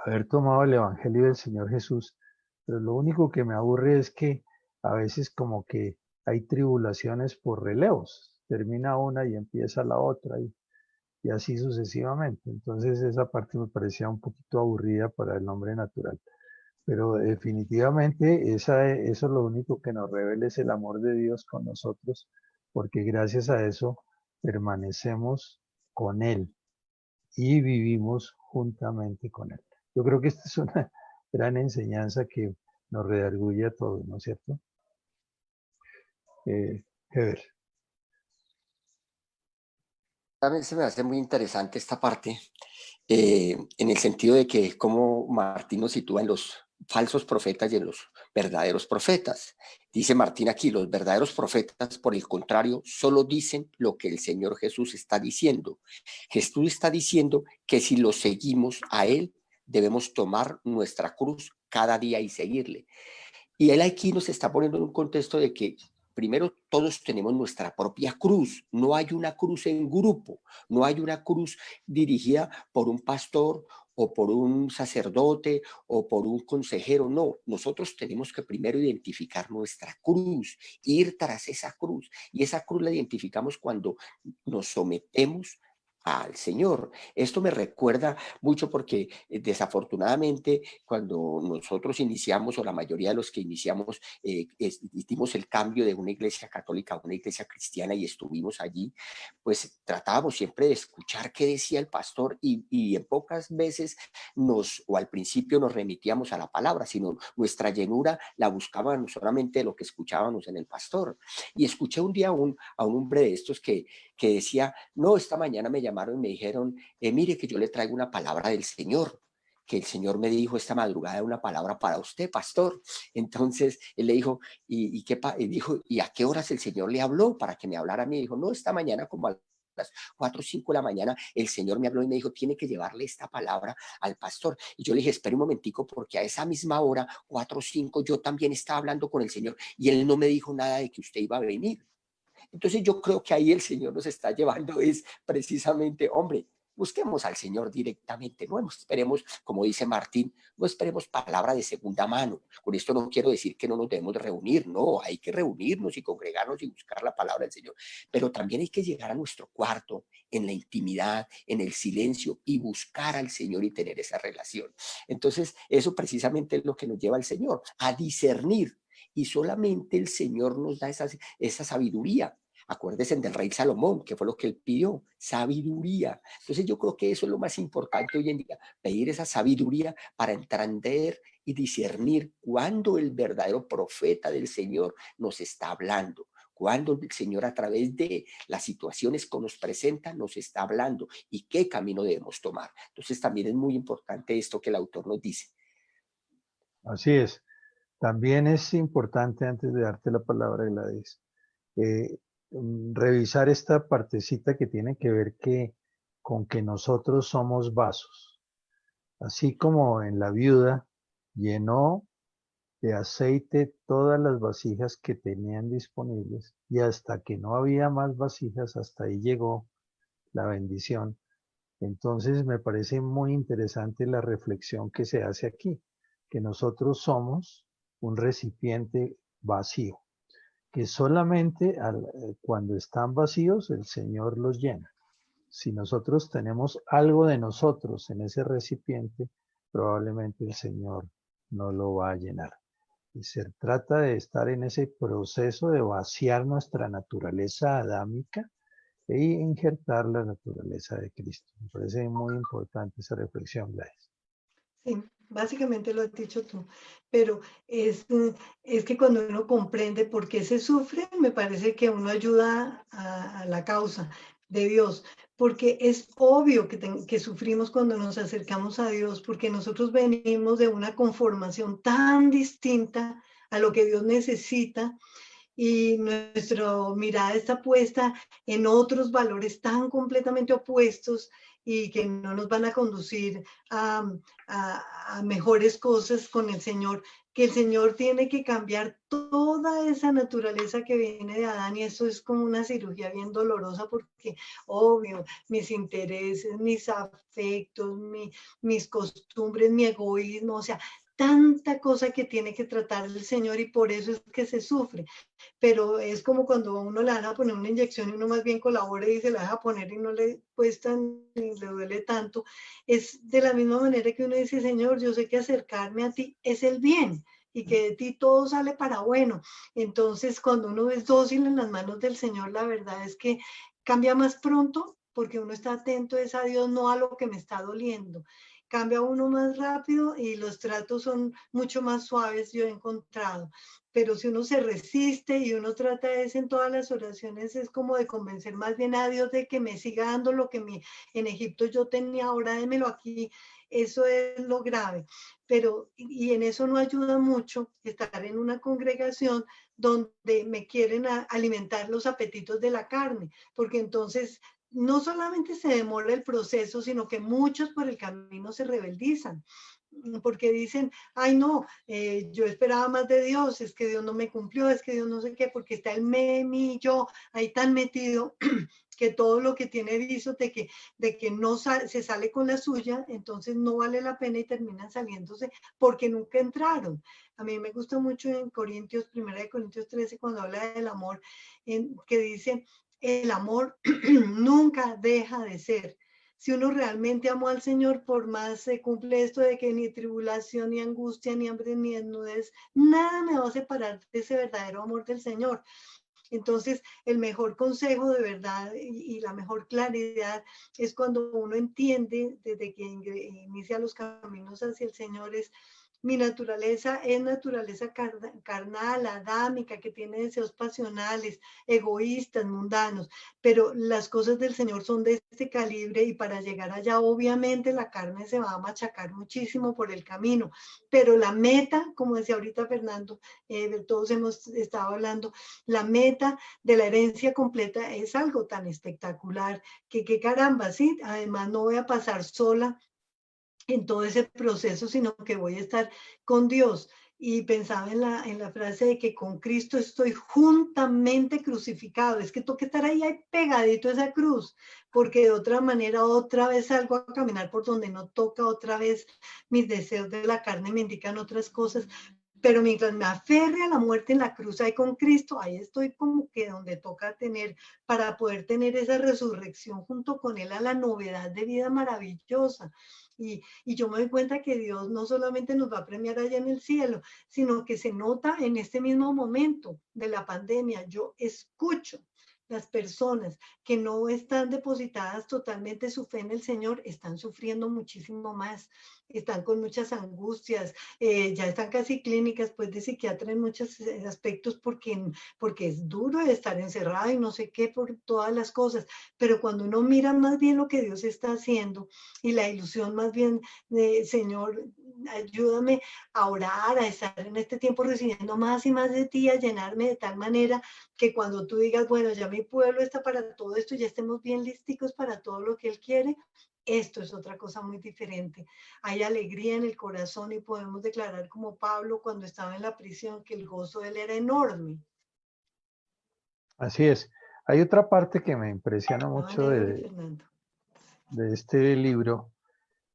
haber tomado el Evangelio del Señor Jesús, pero lo único que me aburre es que a veces como que hay tribulaciones por relevos. Termina una y empieza la otra y así sucesivamente. Entonces esa parte me parecía un poquito aburrida para el hombre natural. Pero definitivamente eso es lo único que nos revela es el amor de Dios con nosotros, porque gracias a eso permanecemos con Él y vivimos juntamente con Él. Yo creo que esta es una gran enseñanza que nos redarguye a todos, ¿no es cierto? Heber. También se me hace muy interesante esta parte, en el sentido de que como Martín nos sitúa en los falsos profetas y en los verdaderos profetas. Dice Martín aquí, los verdaderos profetas, por el contrario, solo dicen lo que el Señor Jesús está diciendo. Jesús está diciendo que si lo seguimos a Él, debemos tomar nuestra cruz cada día y seguirle. Y él aquí nos está poniendo en un contexto de que primero todos tenemos nuestra propia cruz, no hay una cruz en grupo, no hay una cruz dirigida por un pastor o por un sacerdote o por un consejero, no, nosotros tenemos que primero identificar nuestra cruz, ir tras esa cruz, y esa cruz la identificamos cuando nos sometemos al Señor. Esto me recuerda mucho porque desafortunadamente cuando nosotros iniciamos, o la mayoría de los que iniciamos, hicimos el cambio de una iglesia católica a una iglesia cristiana y estuvimos allí, pues tratábamos siempre de escuchar qué decía el pastor y en pocas veces o al principio nos remitíamos a la palabra, sino nuestra llenura la buscábamos solamente de lo que escuchábamos en el pastor. Y escuché un día a un hombre de estos que decía, no, esta mañana me llamaron y me dijeron, mire que yo le traigo una palabra del Señor, que el Señor me dijo esta madrugada una palabra para usted, pastor. Entonces él le dijo, y dijo, ¿y a qué horas el Señor le habló para que me hablara a mí? Dijo, no, esta mañana como a las 4 o 5 de la mañana, el Señor me habló y me dijo, tiene que llevarle esta palabra al pastor. Y yo le dije, espere un momentico, porque a esa misma hora, 4 o 5, yo también estaba hablando con el Señor y él no me dijo nada de que usted iba a venir. Entonces yo creo que ahí el Señor nos está llevando es precisamente, hombre, busquemos al Señor directamente, no esperemos, como dice Martín, no esperemos palabra de segunda mano. Con esto no quiero decir que no nos debemos de reunir, no, hay que reunirnos y congregarnos y buscar la palabra del Señor, pero también hay que llegar a nuestro cuarto, en la intimidad, en el silencio y buscar al Señor y tener esa relación. Entonces, eso precisamente es lo que nos lleva al Señor, a discernir. Y solamente el Señor nos da esa sabiduría. Acuérdense del rey Salomón, que fue lo que él pidió, sabiduría. Entonces yo creo que eso es lo más importante hoy en día, pedir esa sabiduría para entender y discernir cuándo el verdadero profeta del Señor nos está hablando, cuándo el Señor a través de las situaciones que nos presenta nos está hablando y qué camino debemos tomar. Entonces también es muy importante esto que el autor nos dice. Así es. También es importante, antes de darte la palabra, Gladys, revisar esta partecita que tiene que ver con que nosotros somos vasos. Así como en la viuda llenó de aceite todas las vasijas que tenían disponibles y hasta que no había más vasijas, hasta ahí llegó la bendición. Entonces me parece muy interesante la reflexión que se hace aquí, que nosotros somos un recipiente vacío, que solamente cuando están vacíos el Señor los llena. Si nosotros tenemos algo de nosotros en ese recipiente, probablemente el Señor no lo va a llenar. Y se trata de estar en ese proceso de vaciar nuestra naturaleza adámica e injertar la naturaleza de Cristo. Me parece muy importante esa reflexión, Gladys. Sí, básicamente lo has dicho tú, pero es que cuando uno comprende por qué se sufre, me parece que uno ayuda a la causa de Dios, porque es obvio que sufrimos cuando nos acercamos a Dios, porque nosotros venimos de una conformación tan distinta a lo que Dios necesita y nuestra mirada está puesta en otros valores tan completamente opuestos y que no nos van a conducir a mejores cosas con el Señor, que el Señor tiene que cambiar toda esa naturaleza que viene de Adán, y eso es como una cirugía bien dolorosa porque, obvio, mis intereses, mis afectos, mis costumbres, mi egoísmo, o sea, tanta cosa que tiene que tratar el Señor, y por eso es que se sufre. Pero es como cuando a uno le van a poner una inyección y uno más bien colabora y se la deja poner y no le cuesta ni le duele tanto. Es de la misma manera que uno dice, Señor, yo sé que acercarme a ti es el bien y que de ti todo sale para bueno. Entonces, cuando uno es dócil en las manos del Señor, la verdad es que cambia más pronto porque uno está atento es a Dios, no a lo que me está doliendo. Cambia uno más rápido y los tratos son mucho más suaves, yo he encontrado. Pero si uno se resiste y uno trata eso en todas las oraciones, es como de convencer más bien a Dios de que me siga dando lo que en Egipto yo tenía, ahora démelo aquí. Eso es lo grave. Pero, y en eso no ayuda mucho estar en una congregación donde me quieren alimentar los apetitos de la carne, porque entonces no solamente se demora el proceso, sino que muchos por el camino se rebeldizan, porque dicen, ay no, yo esperaba más de Dios, es que Dios no me cumplió, es que Dios no sé qué, porque está el mi, yo, ahí tan metido que todo lo que tiene viso de que no se sale con la suya, entonces no vale la pena y terminan saliéndose porque nunca entraron. A mí me gusta mucho en Corintios, 1 Corintios 13, cuando habla del amor, que dice, el amor nunca deja de ser. Si uno realmente amó al Señor, por más se cumple esto de que ni tribulación, ni angustia, ni hambre, ni desnudez, nada me va a separar de ese verdadero amor del Señor. Entonces, el mejor consejo de verdad y la mejor claridad es cuando uno entiende desde que inicia los caminos hacia el Señor es: mi naturaleza es naturaleza carnal, adámica, que tiene deseos pasionales, egoístas, mundanos, pero las cosas del Señor son de este calibre y para llegar allá obviamente la carne se va a machacar muchísimo por el camino, pero la meta, como decía ahorita Fernando, todos hemos estado hablando, la meta de la herencia completa es algo tan espectacular que caramba, sí, además no voy a pasar sola en todo ese proceso, sino que voy a estar con Dios. Y pensaba en la frase de que con Cristo estoy juntamente crucificado. Es que tengo que estar ahí pegadito a esa cruz, porque de otra manera otra vez salgo a caminar por donde no toca, otra vez mis deseos de la carne me indican otras cosas. Pero mientras me aferre a la muerte en la cruz ahí con Cristo, ahí estoy como que donde toca tener, para poder tener esa resurrección junto con Él, a la novedad de vida maravillosa. Y yo me doy cuenta que Dios no solamente nos va a premiar allá en el cielo, sino que se nota en este mismo momento de la pandemia. Yo escucho las personas que no están depositadas totalmente su fe en el Señor, están sufriendo muchísimo más, están con muchas angustias, ya están casi clínicas pues de psiquiatra en muchos aspectos porque es duro estar encerrado y no sé qué por todas las cosas, pero cuando uno mira más bien lo que Dios está haciendo y la ilusión más bien de Señor, ayúdame a orar, a estar en este tiempo recibiendo más y más de ti, a llenarme de tal manera que cuando tú digas, bueno, ya mi pueblo está para todo esto, ya estemos bien listicos para todo lo que Él quiere. Esto es otra cosa muy diferente. Hay alegría en el corazón y podemos declarar como Pablo cuando estaba en la prisión que el gozo de él era enorme. Así es. Hay otra parte que me impresiona No, mucho alégrate, Fernando. de este libro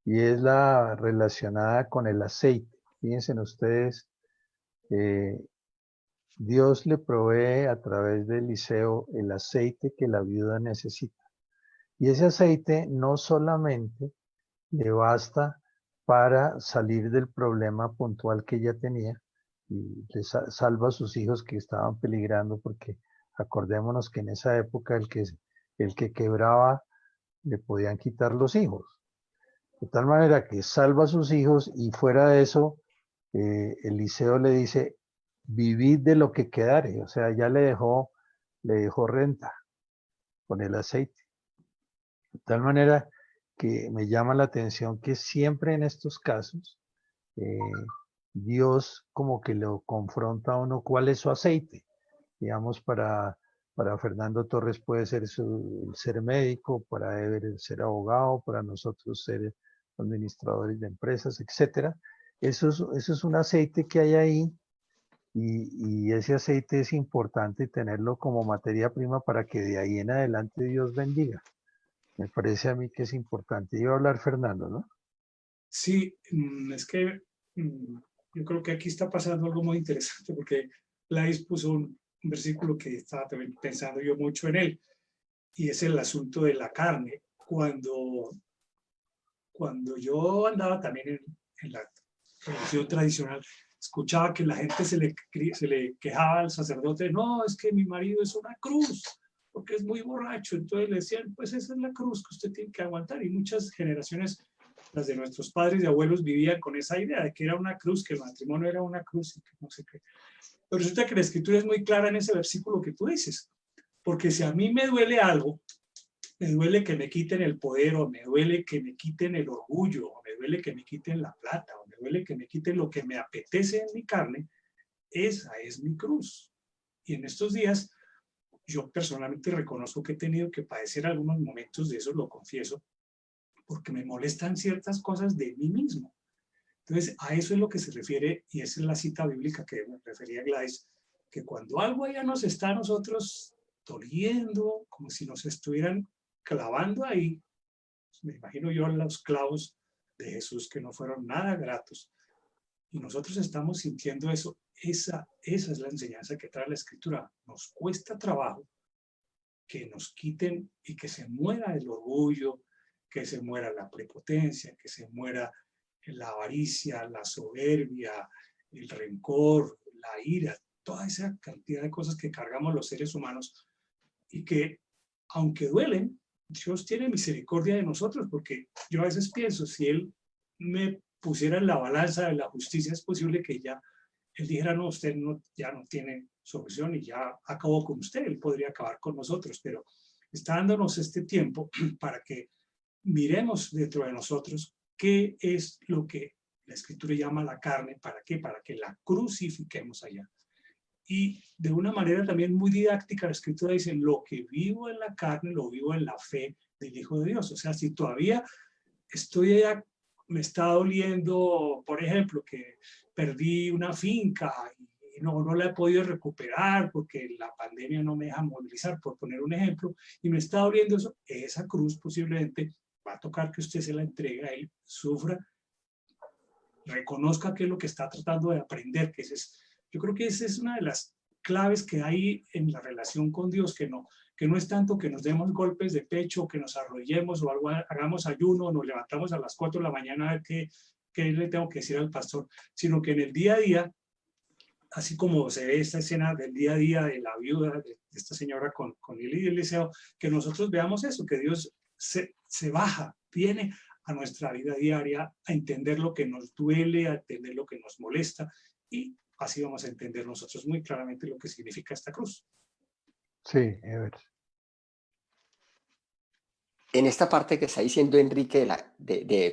y es la relacionada con el aceite. Fíjense ustedes, Dios le provee a través de Eliseo el aceite que la viuda necesita. Y ese aceite no solamente le basta para salir del problema puntual que ella tenía y le salva a sus hijos que estaban peligrando, porque acordémonos que en esa época el que quebraba le podían quitar los hijos. De tal manera que salva a sus hijos y fuera de eso, Eliseo le dice, vivid de lo que quedare, o sea, ya le dejó renta con el aceite. De tal manera que me llama la atención que siempre en estos casos, Dios como que lo confronta a uno cuál es su aceite. Digamos, para Fernando Torres puede ser el ser médico, para Ever el ser abogado, para nosotros ser administradores de empresas, etcétera. Eso es un aceite que hay ahí y ese aceite es importante tenerlo como materia prima para que de ahí en adelante Dios bendiga. Me parece a mí que es importante. Iba a hablar Fernando, ¿no? Sí, es que yo creo que aquí está pasando algo muy interesante porque Lais puso un versículo que estaba también pensando yo mucho en él, y es el asunto de la carne. Cuando yo andaba también en la religión tradicional, escuchaba que la gente se le quejaba al sacerdote, no, es que mi marido es una cruz, porque es muy borracho. Entonces le decían, pues esa es la cruz que usted tiene que aguantar. Y muchas generaciones, las de nuestros padres y abuelos, vivían con esa idea de que era una cruz, que el matrimonio era una cruz y que no sé qué. Pero resulta que la escritura es muy clara en ese versículo que tú dices, porque si a mí me duele algo, me duele que me quiten el poder, o me duele que me quiten el orgullo, o me duele que me quiten la plata, o me duele que me quiten lo que me apetece en mi carne, esa es mi cruz. Y en estos días, yo personalmente reconozco que he tenido que padecer algunos momentos de eso, lo confieso, porque me molestan ciertas cosas de mí mismo. Entonces, a eso es lo que se refiere, y esa es la cita bíblica que me refería Gladys, que cuando algo allá nos está a nosotros doliendo, como si nos estuvieran clavando ahí, me imagino yo los clavos de Jesús que no fueron nada gratos, y nosotros estamos sintiendo eso, esa es la enseñanza que trae la Escritura. Nos cuesta trabajo que nos quiten y que se muera el orgullo, que se muera la prepotencia, que se muera la avaricia, la soberbia, el rencor, la ira, toda esa cantidad de cosas que cargamos los seres humanos y que, aunque duelen, Dios tiene misericordia de nosotros, porque yo a veces pienso, si Él me pusiera en la balanza de la justicia, es posible que ya Él dijera, no, usted ya no tiene solución y ya acabó con usted, Él podría acabar con nosotros, pero está dándonos este tiempo para que miremos dentro de nosotros qué es lo que la Escritura llama la carne, ¿para qué? Para que la crucifiquemos allá. Y de una manera también muy didáctica, la Escritura dice, lo que vivo en la carne, lo vivo en la fe del Hijo de Dios. O sea, si todavía estoy allá, me está doliendo, por ejemplo, que perdí una finca y no la he podido recuperar porque la pandemia no me deja movilizar, por poner un ejemplo, y me está doliendo eso, esa cruz posiblemente va a tocar que usted se la entregue a Él, sufra, reconozca qué es lo que está tratando de aprender, que yo creo que esa es una de las claves que hay en la relación con Dios, que no es tanto que nos demos golpes de pecho, que nos arrollemos o algo, hagamos ayuno, nos levantamos a las 4 de la mañana a ver qué le tengo que decir al pastor, sino que en el día a día, así como se ve esta escena del día a día de la viuda, de esta señora con Eli y Eliseo, que nosotros veamos eso, que Dios se baja, viene a nuestra vida diaria a entender lo que nos duele, a entender lo que nos molesta, y así vamos a entender nosotros muy claramente lo que significa esta cruz. Sí, Ever. En esta parte que está diciendo Enrique,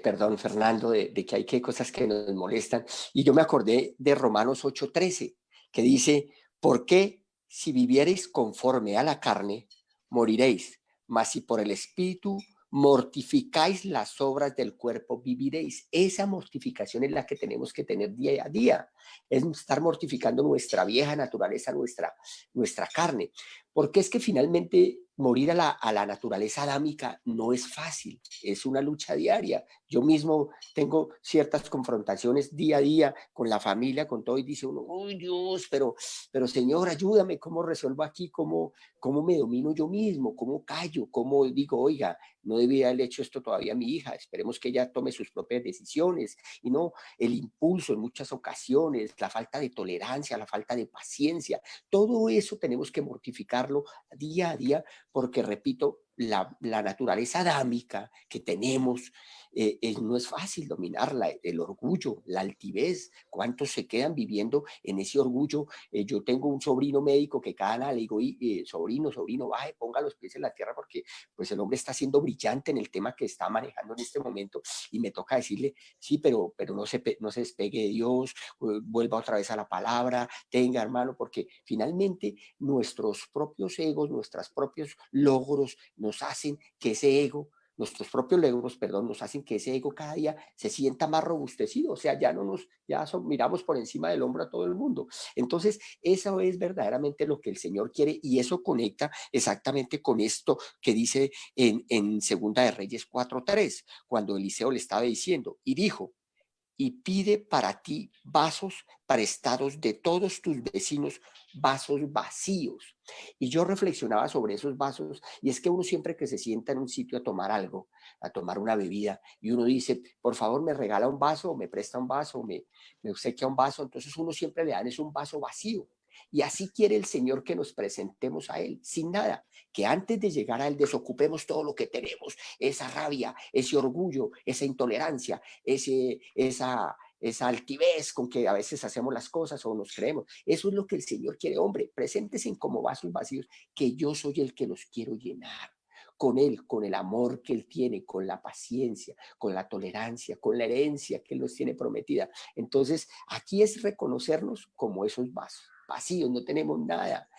perdón, Fernando, de que hay que cosas que nos molestan, y yo me acordé de Romanos 8:13, que dice, ¿por qué si vivierais conforme a la carne, moriréis, mas si por el Espíritu mortificáis las obras del cuerpo, viviréis. Esa mortificación es la que tenemos que tener día a día, es estar mortificando nuestra vieja naturaleza, nuestra carne, porque es que finalmente morir a la naturaleza adámica no es fácil, es una lucha diaria. Yo mismo tengo ciertas confrontaciones día a día con la familia, con todo, y dice uno, uy Dios, pero Señor, ayúdame, ¿cómo resuelvo aquí? ¿Cómo me domino yo mismo? ¿Cómo callo? ¿Cómo digo, oiga, no debía haber hecho esto todavía a mi hija? Esperemos que ella tome sus propias decisiones. Y no, el impulso en muchas ocasiones, la falta de tolerancia, la falta de paciencia, todo eso tenemos que mortificarlo día a día, porque repito, la naturaleza adámica que tenemos no es fácil dominarla, el orgullo, la altivez, cuántos se quedan viviendo en ese orgullo. Yo tengo un sobrino médico que cada nada le digo, sobrino, baje, ponga los pies en la tierra, porque pues el hombre está siendo brillante en el tema que está manejando en este momento, y me toca decirle, sí, pero no se despegue de Dios, vuelva otra vez a la palabra, tenga hermano, porque finalmente nuestros propios egos, nuestros propios logros nos hacen que ese ego, nuestros propios logros, perdón, nos hacen que ese ego cada día se sienta más robustecido, o sea, miramos por encima del hombro a todo el mundo. Entonces, eso es verdaderamente lo que el Señor quiere, y eso conecta exactamente con esto que dice en Segunda de Reyes 4:3, cuando Eliseo le estaba diciendo, y dijo, y pide para ti vasos prestados de todos tus vecinos, vasos vacíos. Y yo reflexionaba sobre esos vasos, y es que uno siempre que se sienta en un sitio a tomar algo, a tomar una bebida, y uno dice, por favor me regala un vaso, me presta un vaso, me obsequia un vaso, entonces uno siempre le dan es un vaso vacío. Y así quiere el Señor que nos presentemos a Él, sin nada, que antes de llegar a Él desocupemos todo lo que tenemos, esa rabia, ese orgullo, esa intolerancia, esa altivez con que a veces hacemos las cosas o nos creemos. Eso es lo que el Señor quiere, hombre, preséntense como vasos vacíos, que yo soy el que los quiero llenar con Él, con el amor que Él tiene, con la paciencia, con la tolerancia, con la herencia que Él nos tiene prometida. Entonces, aquí es reconocernos como esos vasos vacíos, no tenemos nada.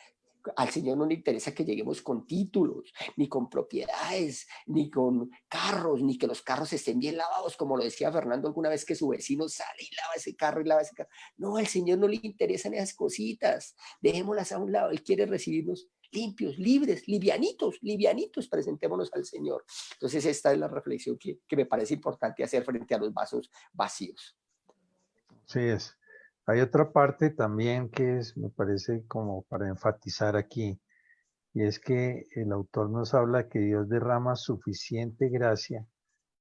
Al Señor no le interesa que lleguemos con títulos, ni con propiedades, ni con carros, ni que los carros estén bien lavados, como lo decía Fernando alguna vez, que su vecino sale y lava ese carro y lava ese carro. No, al Señor no le interesan esas cositas, dejémoslas a un lado. Él quiere recibirnos limpios, libres, livianitos, presentémonos al Señor. Entonces esta es la reflexión que me parece importante hacer frente a los vasos vacíos. Sí es. Hay otra parte también que me parece como para enfatizar aquí, y es que el autor nos habla que Dios derrama suficiente gracia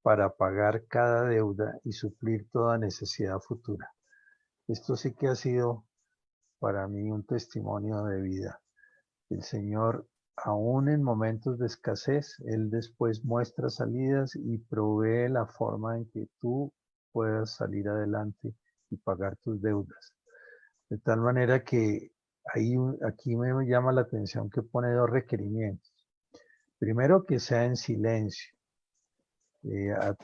para pagar cada deuda y suplir toda necesidad futura. Esto sí que ha sido para mí un testimonio de vida. El Señor, aún en momentos de escasez, Él después muestra salidas y provee la forma en que tú puedas salir adelante y pagar tus deudas. De tal manera que aquí me llama la atención que pone dos requerimientos. Primero, que sea en silencio,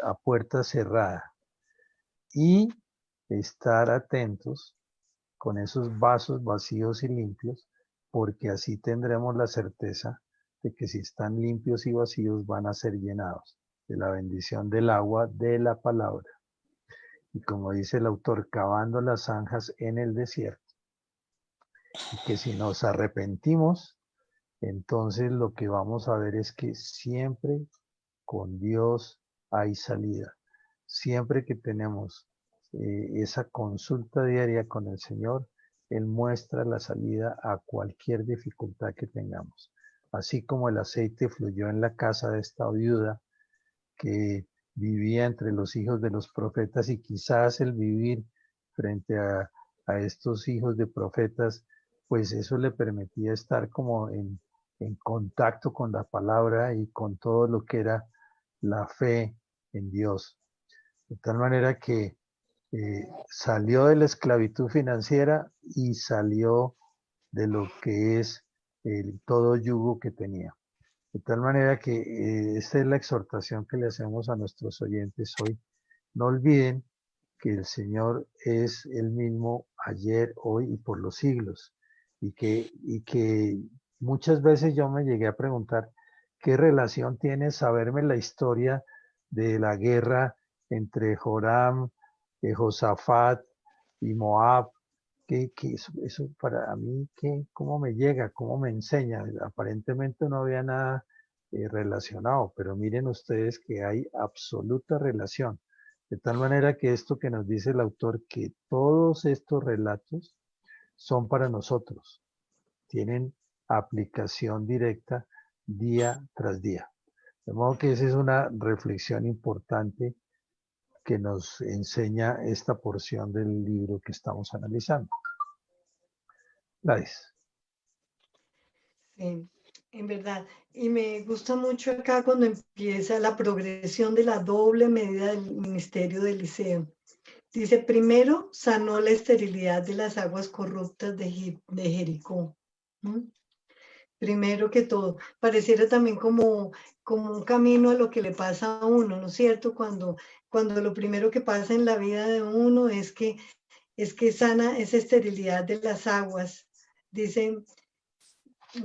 a puerta cerrada, y estar atentos con esos vasos vacíos y limpios, porque así tendremos la certeza de que si están limpios y vacíos van a ser llenados de la bendición del agua de la palabra. Y como dice el autor, cavando las zanjas en el desierto. Y que si nos arrepentimos, entonces lo que vamos a ver es que siempre con Dios hay salida. Siempre que tenemos esa consulta diaria con el Señor, Él muestra la salida a cualquier dificultad que tengamos. Así como el aceite fluyó en la casa de esta viuda que vivía entre los hijos de los profetas, y quizás el vivir frente a estos hijos de profetas, pues eso le permitía estar como en contacto con la palabra y con todo lo que era la fe en Dios. De tal manera que salió de la esclavitud financiera y salió de lo que es todo yugo que tenía. De tal manera que esta es la exhortación que le hacemos a nuestros oyentes hoy. No olviden que el Señor es el mismo ayer, hoy y por los siglos, y que muchas veces yo me llegué a preguntar qué relación tiene saberme la historia de la guerra entre Joram, Josafat y Moab. Eso para mí, ¿cómo me llega? ¿Cómo me enseña? Aparentemente no había nada relacionado, pero miren ustedes que hay absoluta relación. De tal manera que esto que nos dice el autor, que todos estos relatos son para nosotros, tienen aplicación directa día tras día. De modo que esa es una reflexión importante que nos enseña esta porción del libro que estamos analizando. Gladys. Sí, en verdad. Y me gusta mucho acá cuando empieza la progresión de la doble medida del ministerio de Eliseo. Dice, primero sanó la esterilidad de las aguas corruptas de Jericó. ¿Mm? Primero que todo, pareciera también como un camino a lo que le pasa a uno, ¿no es cierto? Cuando lo primero que pasa en la vida de uno es que sana esa esterilidad de las aguas. Dicen,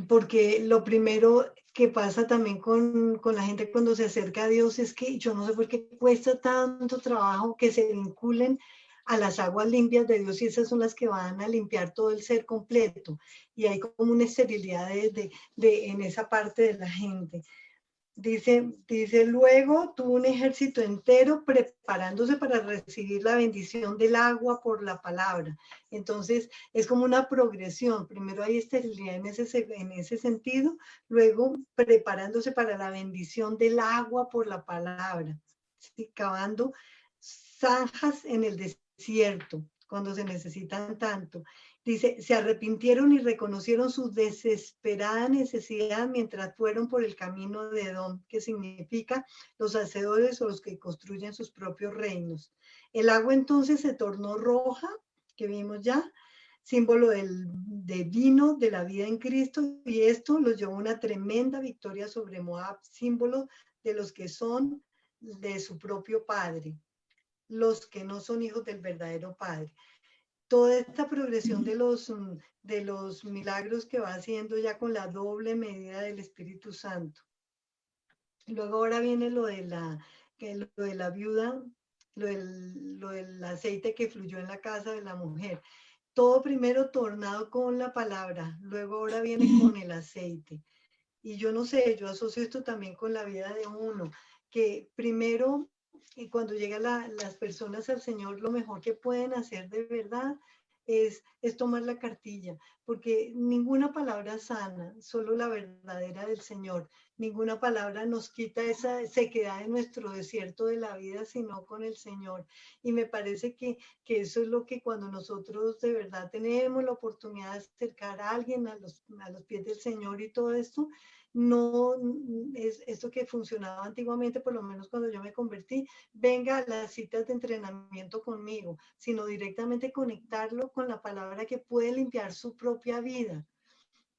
porque lo primero que pasa también con la gente cuando se acerca a Dios es que yo no sé por qué cuesta tanto trabajo que se vinculen a las aguas limpias de Dios, y esas son las que van a limpiar todo el ser completo. Y hay como una esterilidad en esa parte de la gente. Dice, luego tuvo un ejército entero preparándose para recibir la bendición del agua por la palabra. Entonces, es como una progresión. Primero hay esterilidad en ese sentido, luego preparándose para la bendición del agua por la palabra. ¿Sí? Cavando zanjas en el desierto, cuando se necesitan tanto. Dice, se arrepintieron y reconocieron su desesperada necesidad mientras fueron por el camino de Edom, que significa los hacedores o los que construyen sus propios reinos. El agua entonces se tornó roja, que vimos ya, símbolo de vino de la vida en Cristo, y esto los llevó a una tremenda victoria sobre Moab, símbolo de los que son de su propio padre, los que no son hijos del verdadero padre. Toda esta progresión de los milagros que va haciendo ya con la doble medida del Espíritu Santo. Luego ahora viene lo de la viuda, lo del aceite que fluyó en la casa de la mujer. Todo primero tornado con la palabra, luego ahora viene con el aceite. Y yo no sé, yo asocio esto también con la vida de uno, que primero, cuando llegan las personas al Señor, lo mejor que pueden hacer de verdad es tomar la cartilla, porque ninguna palabra sana, solo la verdadera del Señor. Ninguna palabra nos quita esa sequedad en nuestro desierto de la vida, sino con el Señor. Y me parece que eso es lo que cuando nosotros de verdad tenemos la oportunidad de acercar a alguien a los pies del Señor y todo esto, no es esto que funcionaba antiguamente, por lo menos cuando yo me convertí, venga a las citas de entrenamiento conmigo, sino directamente conectarlo con la palabra que puede limpiar su propia vida.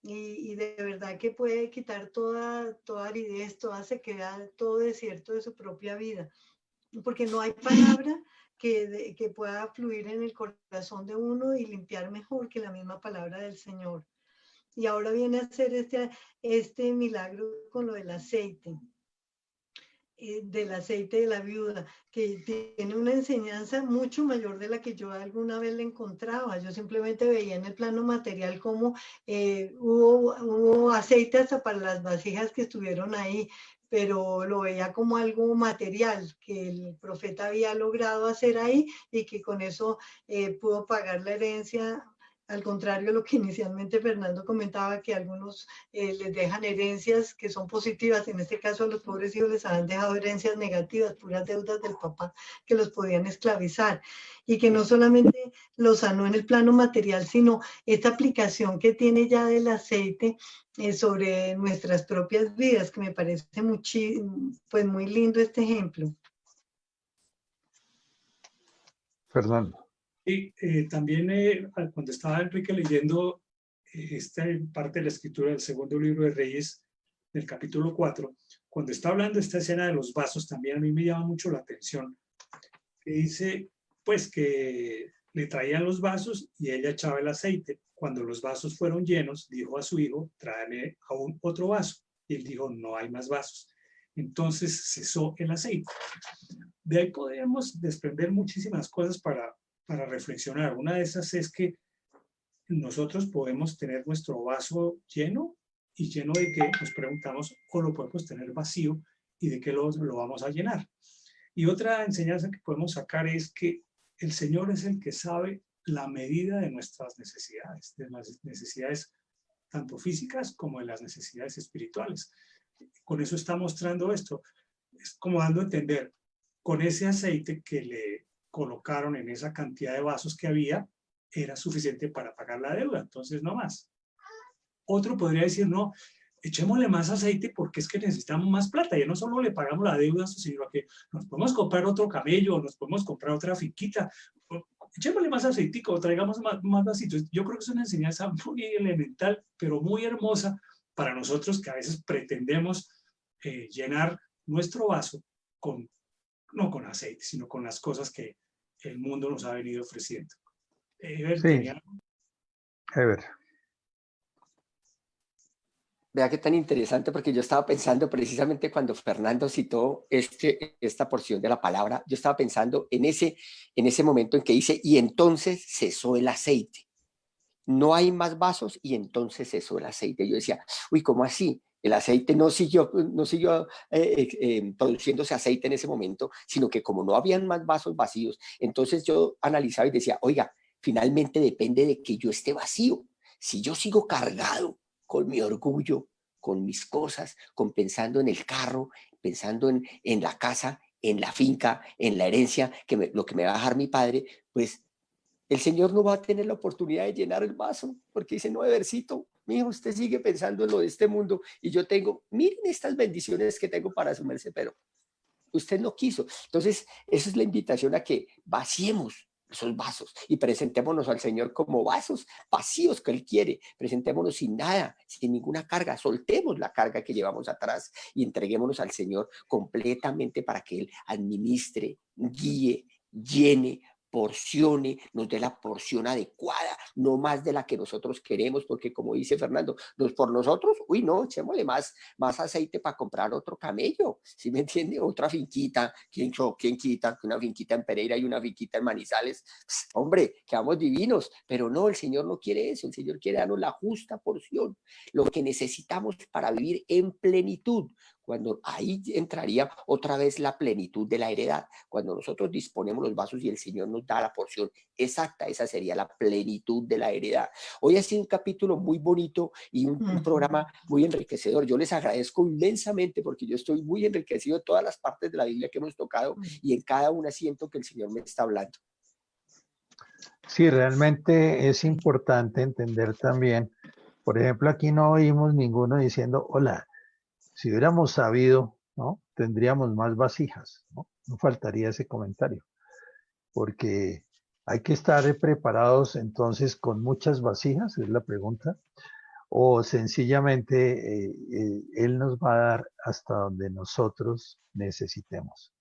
Y de verdad que puede quitar toda aridez, toda sequedad, todo desierto de su propia vida. Porque no hay palabra que pueda fluir en el corazón de uno y limpiar mejor que la misma palabra del Señor. Y ahora viene a hacer este milagro con lo del aceite de la viuda, que tiene una enseñanza mucho mayor de la que yo alguna vez le encontraba. Yo simplemente veía en el plano material cómo hubo aceite hasta para las vasijas que estuvieron ahí, pero lo veía como algo material que el profeta había logrado hacer ahí y que con eso pudo pagar la herencia. Al contrario de lo que inicialmente Fernando comentaba, que algunos les dejan herencias que son positivas. En este caso a los pobres hijos les han dejado herencias negativas, puras deudas del papá que los podían esclavizar. Y que no solamente los sanó en el plano material, sino esta aplicación que tiene ya del aceite sobre nuestras propias vidas, que me parece pues muy lindo este ejemplo. Fernando. Y también cuando estaba Enrique leyendo esta parte de la escritura del segundo libro de Reyes, del capítulo 4, cuando está hablando de esta escena de los vasos, también a mí me llama mucho la atención, que dice, pues que le traían los vasos y ella echaba el aceite. Cuando los vasos fueron llenos, dijo a su hijo, tráeme aún otro vaso. Y él dijo, no hay más vasos. Entonces cesó el aceite. De ahí podemos desprender muchísimas cosas para reflexionar. Una de esas es que nosotros podemos tener nuestro vaso lleno y lleno de qué, nos preguntamos, o lo podemos tener vacío y de qué lo vamos a llenar. Y otra enseñanza que podemos sacar es que el Señor es el que sabe la medida de nuestras necesidades, de las necesidades tanto físicas como de las necesidades espirituales. Con eso está mostrando esto, es como dando a entender, con ese aceite que le colocaron en esa cantidad de vasos que había, era suficiente para pagar la deuda, entonces no más. Otro podría decir, no, echémosle más aceite porque es que necesitamos más plata, ya no solo le pagamos la deuda, sino que nos podemos comprar otro camello, nos podemos comprar otra finquita, echémosle más aceitico, traigamos más vasitos. Yo creo que es una enseñanza muy elemental, pero muy hermosa para nosotros que a veces pretendemos llenar nuestro vaso no con aceite, sino con las cosas que el mundo nos ha venido ofreciendo. Sí, Ever. Vea qué tan interesante, porque yo estaba pensando precisamente cuando Fernando citó esta porción de la palabra, yo estaba pensando en ese momento en que dice, y entonces cesó el aceite. No hay más vasos y entonces cesó el aceite. Yo decía, uy, ¿cómo así? El aceite no siguió produciéndose aceite en ese momento, sino que como no habían más vasos vacíos, entonces yo analizaba y decía, oiga, finalmente depende de que yo esté vacío. Si yo sigo cargado con mi orgullo, con mis cosas, pensando en el carro, pensando en la casa, en la finca, en la herencia, lo que me va a dejar mi padre, pues el Señor no va a tener la oportunidad de llenar el vaso, porque dice, no, Evercito, mijo, usted sigue pensando en lo de este mundo y yo tengo, miren estas bendiciones que tengo para su merced, pero usted no quiso. Entonces, esa es la invitación a que vaciemos esos vasos y presentémonos al Señor como vasos vacíos que Él quiere. Presentémonos sin nada, sin ninguna carga. Soltemos la carga que llevamos atrás y entreguémonos al Señor completamente para que Él administre, guíe, llene, porcione, nos dé la porción adecuada, no más de la que nosotros queremos, porque como dice Fernando, por nosotros, uy, no, echémosle más aceite para comprar otro camello, ¿sí me entiende? Otra finquita, ¿quién quita? Una finquita en Pereira y una finquita en Manizales, pss, hombre, quedamos divinos, pero no, el Señor no quiere eso, el Señor quiere darnos la justa porción, lo que necesitamos para vivir en plenitud, cuando ahí entraría otra vez la plenitud de la heredad, cuando nosotros disponemos los vasos y el Señor nos da la porción exacta, esa sería la plenitud de la heredad. Hoy ha sido un capítulo muy bonito y un programa muy enriquecedor. Yo les agradezco inmensamente porque yo estoy muy enriquecido de todas las partes de la Biblia que hemos tocado y en cada una siento que el Señor me está hablando. Sí, realmente es importante entender también, por ejemplo, aquí no oímos ninguno diciendo, hola, si hubiéramos sabido, ¿no? Tendríamos más vasijas, ¿no? No faltaría ese comentario, porque hay que estar preparados entonces con muchas vasijas, es la pregunta, o sencillamente Él nos va a dar hasta donde nosotros necesitemos.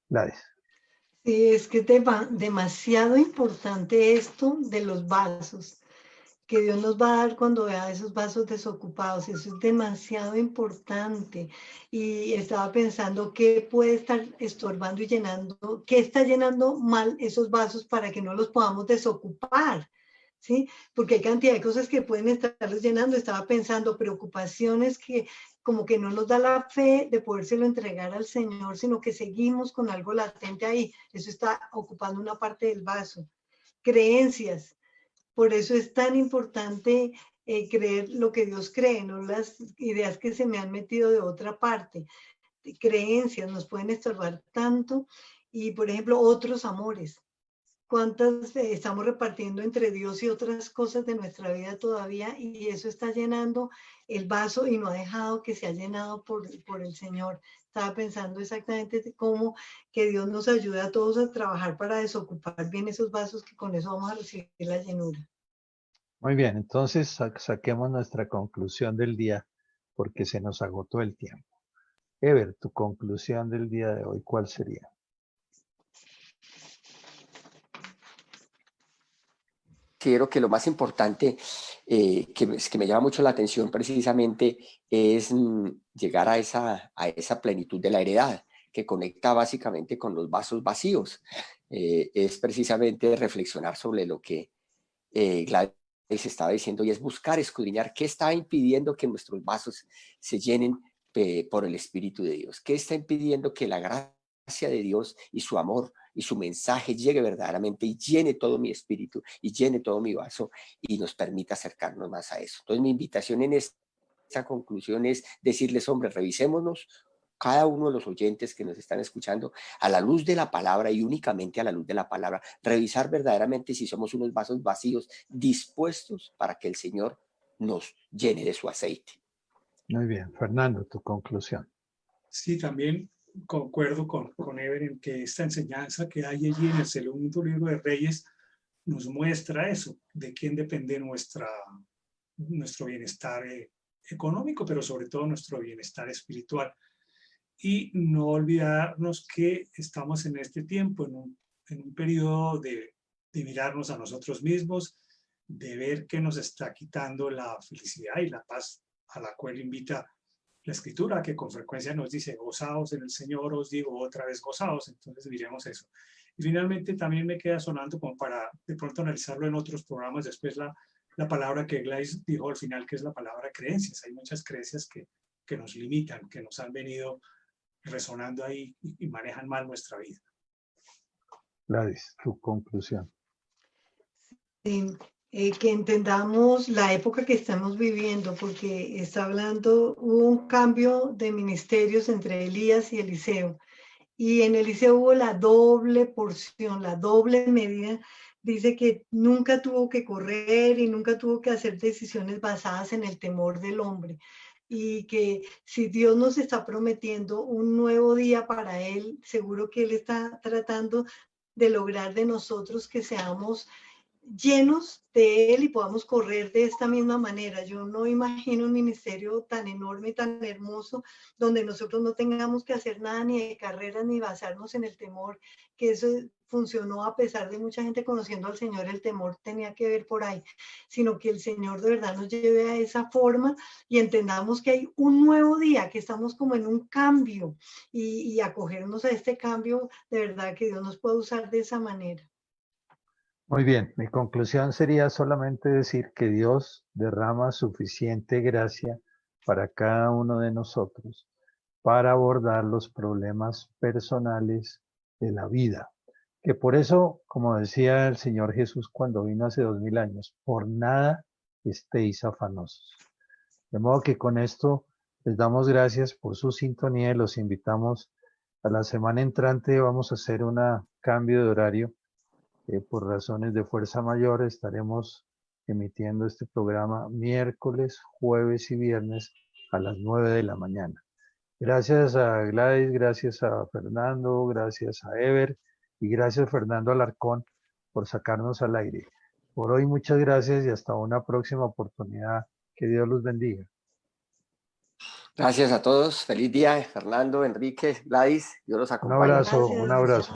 Gladys. Sí, es que es demasiado importante esto de los vasos que Dios nos va a dar cuando vea esos vasos desocupados. Eso es demasiado importante. Y estaba pensando qué puede estar estorbando y llenando, qué está llenando mal esos vasos para que no los podamos desocupar. ¿Sí? Porque hay cantidad de cosas que pueden estarlos llenando. Estaba pensando preocupaciones que como que no nos da la fe de podérselo entregar al Señor, sino que seguimos con algo latente ahí. Eso está ocupando una parte del vaso. Creencias. Por eso es tan importante creer lo que Dios cree, no las ideas que se me han metido de otra parte. Creencias nos pueden estorbar tanto. Y, por ejemplo, otros amores. ¿Cuántas estamos repartiendo entre Dios y otras cosas de nuestra vida todavía? Y eso está llenando el vaso y no ha dejado que se ha llenado por el Señor. Estaba pensando exactamente cómo que Dios nos ayude a todos a trabajar para desocupar bien esos vasos, que con eso vamos a recibir la llenura. Muy bien, entonces saquemos nuestra conclusión del día porque se nos agotó el tiempo. Ever, tu conclusión del día de hoy, ¿cuál sería? Considero que lo más importante que me llama mucho la atención precisamente es llegar a esa plenitud de la heredad, que conecta básicamente con los vasos vacíos. Es precisamente reflexionar sobre lo que Gladys estaba diciendo, y es buscar, escudriñar qué está impidiendo que nuestros vasos se llenen por el Espíritu de Dios, qué está impidiendo que la gracia de Dios y su amor y su mensaje llegue verdaderamente y llene todo mi espíritu y llene todo mi vaso y nos permita acercarnos más a eso. Entonces mi invitación en esta conclusión es decirles, hombre, revisémonos cada uno de los oyentes que nos están escuchando a la luz de la palabra y únicamente a la luz de la palabra, revisar verdaderamente si somos unos vasos vacíos dispuestos para que el Señor nos llene de su aceite. Muy bien, Fernando, tu conclusión. Sí, también concuerdo con Ever en que esta enseñanza que hay allí en el segundo libro de Reyes nos muestra eso, de quién depende nuestro bienestar económico, pero sobre todo nuestro bienestar espiritual. Y no olvidarnos que estamos en este tiempo, en un periodo de mirarnos a nosotros mismos, de ver qué nos está quitando la felicidad y la paz a la cual invita la Escritura, que con frecuencia nos dice, gozaos en el Señor, os digo otra vez gozaos. Entonces diremos eso. Y finalmente también me queda sonando como para de pronto analizarlo en otros programas después la palabra que Gladys dijo al final, que es la palabra creencias. Hay muchas creencias que nos limitan, que nos han venido resonando ahí y manejan mal nuestra vida. Gladys, tu conclusión. Sí, que entendamos la época que estamos viviendo, porque está hablando, hubo un cambio de ministerios entre Elías y Eliseo, y en Eliseo hubo la doble porción, la doble medida. Dice que nunca tuvo que correr y nunca tuvo que hacer decisiones basadas en el temor del hombre, y que si Dios nos está prometiendo un nuevo día para él, seguro que él está tratando de lograr de nosotros que seamos llenos de él y podamos correr de esta misma manera. Yo no imagino un ministerio tan enorme y tan hermoso donde nosotros no tengamos que hacer nada ni de carreras ni basarnos en el temor, que eso funcionó a pesar de mucha gente conociendo al Señor. El temor tenía que ver por ahí, sino que el Señor de verdad nos lleve a esa forma y entendamos que hay un nuevo día, que estamos como en un cambio, y acogernos a este cambio, de verdad que Dios nos puede usar de esa manera. Muy bien, mi conclusión sería solamente decir que Dios derrama suficiente gracia para cada uno de nosotros para abordar los problemas personales de la vida. Que por eso, como decía el Señor Jesús cuando vino hace 2000 años, por nada estéis afanosos. De modo que con esto les damos gracias por su sintonía y los invitamos a la semana entrante. Vamos a hacer un cambio de horario. Por razones de fuerza mayor estaremos emitiendo este programa miércoles, jueves y viernes a las 9 de la mañana. Gracias a Gladys, gracias a Fernando, gracias a Ever y gracias Fernando Alarcón por sacarnos al aire. Por hoy muchas gracias y hasta una próxima oportunidad. Que Dios los bendiga. Gracias a todos. Feliz día, Fernando, Enrique, Gladys. Dios los acompañe. Un abrazo.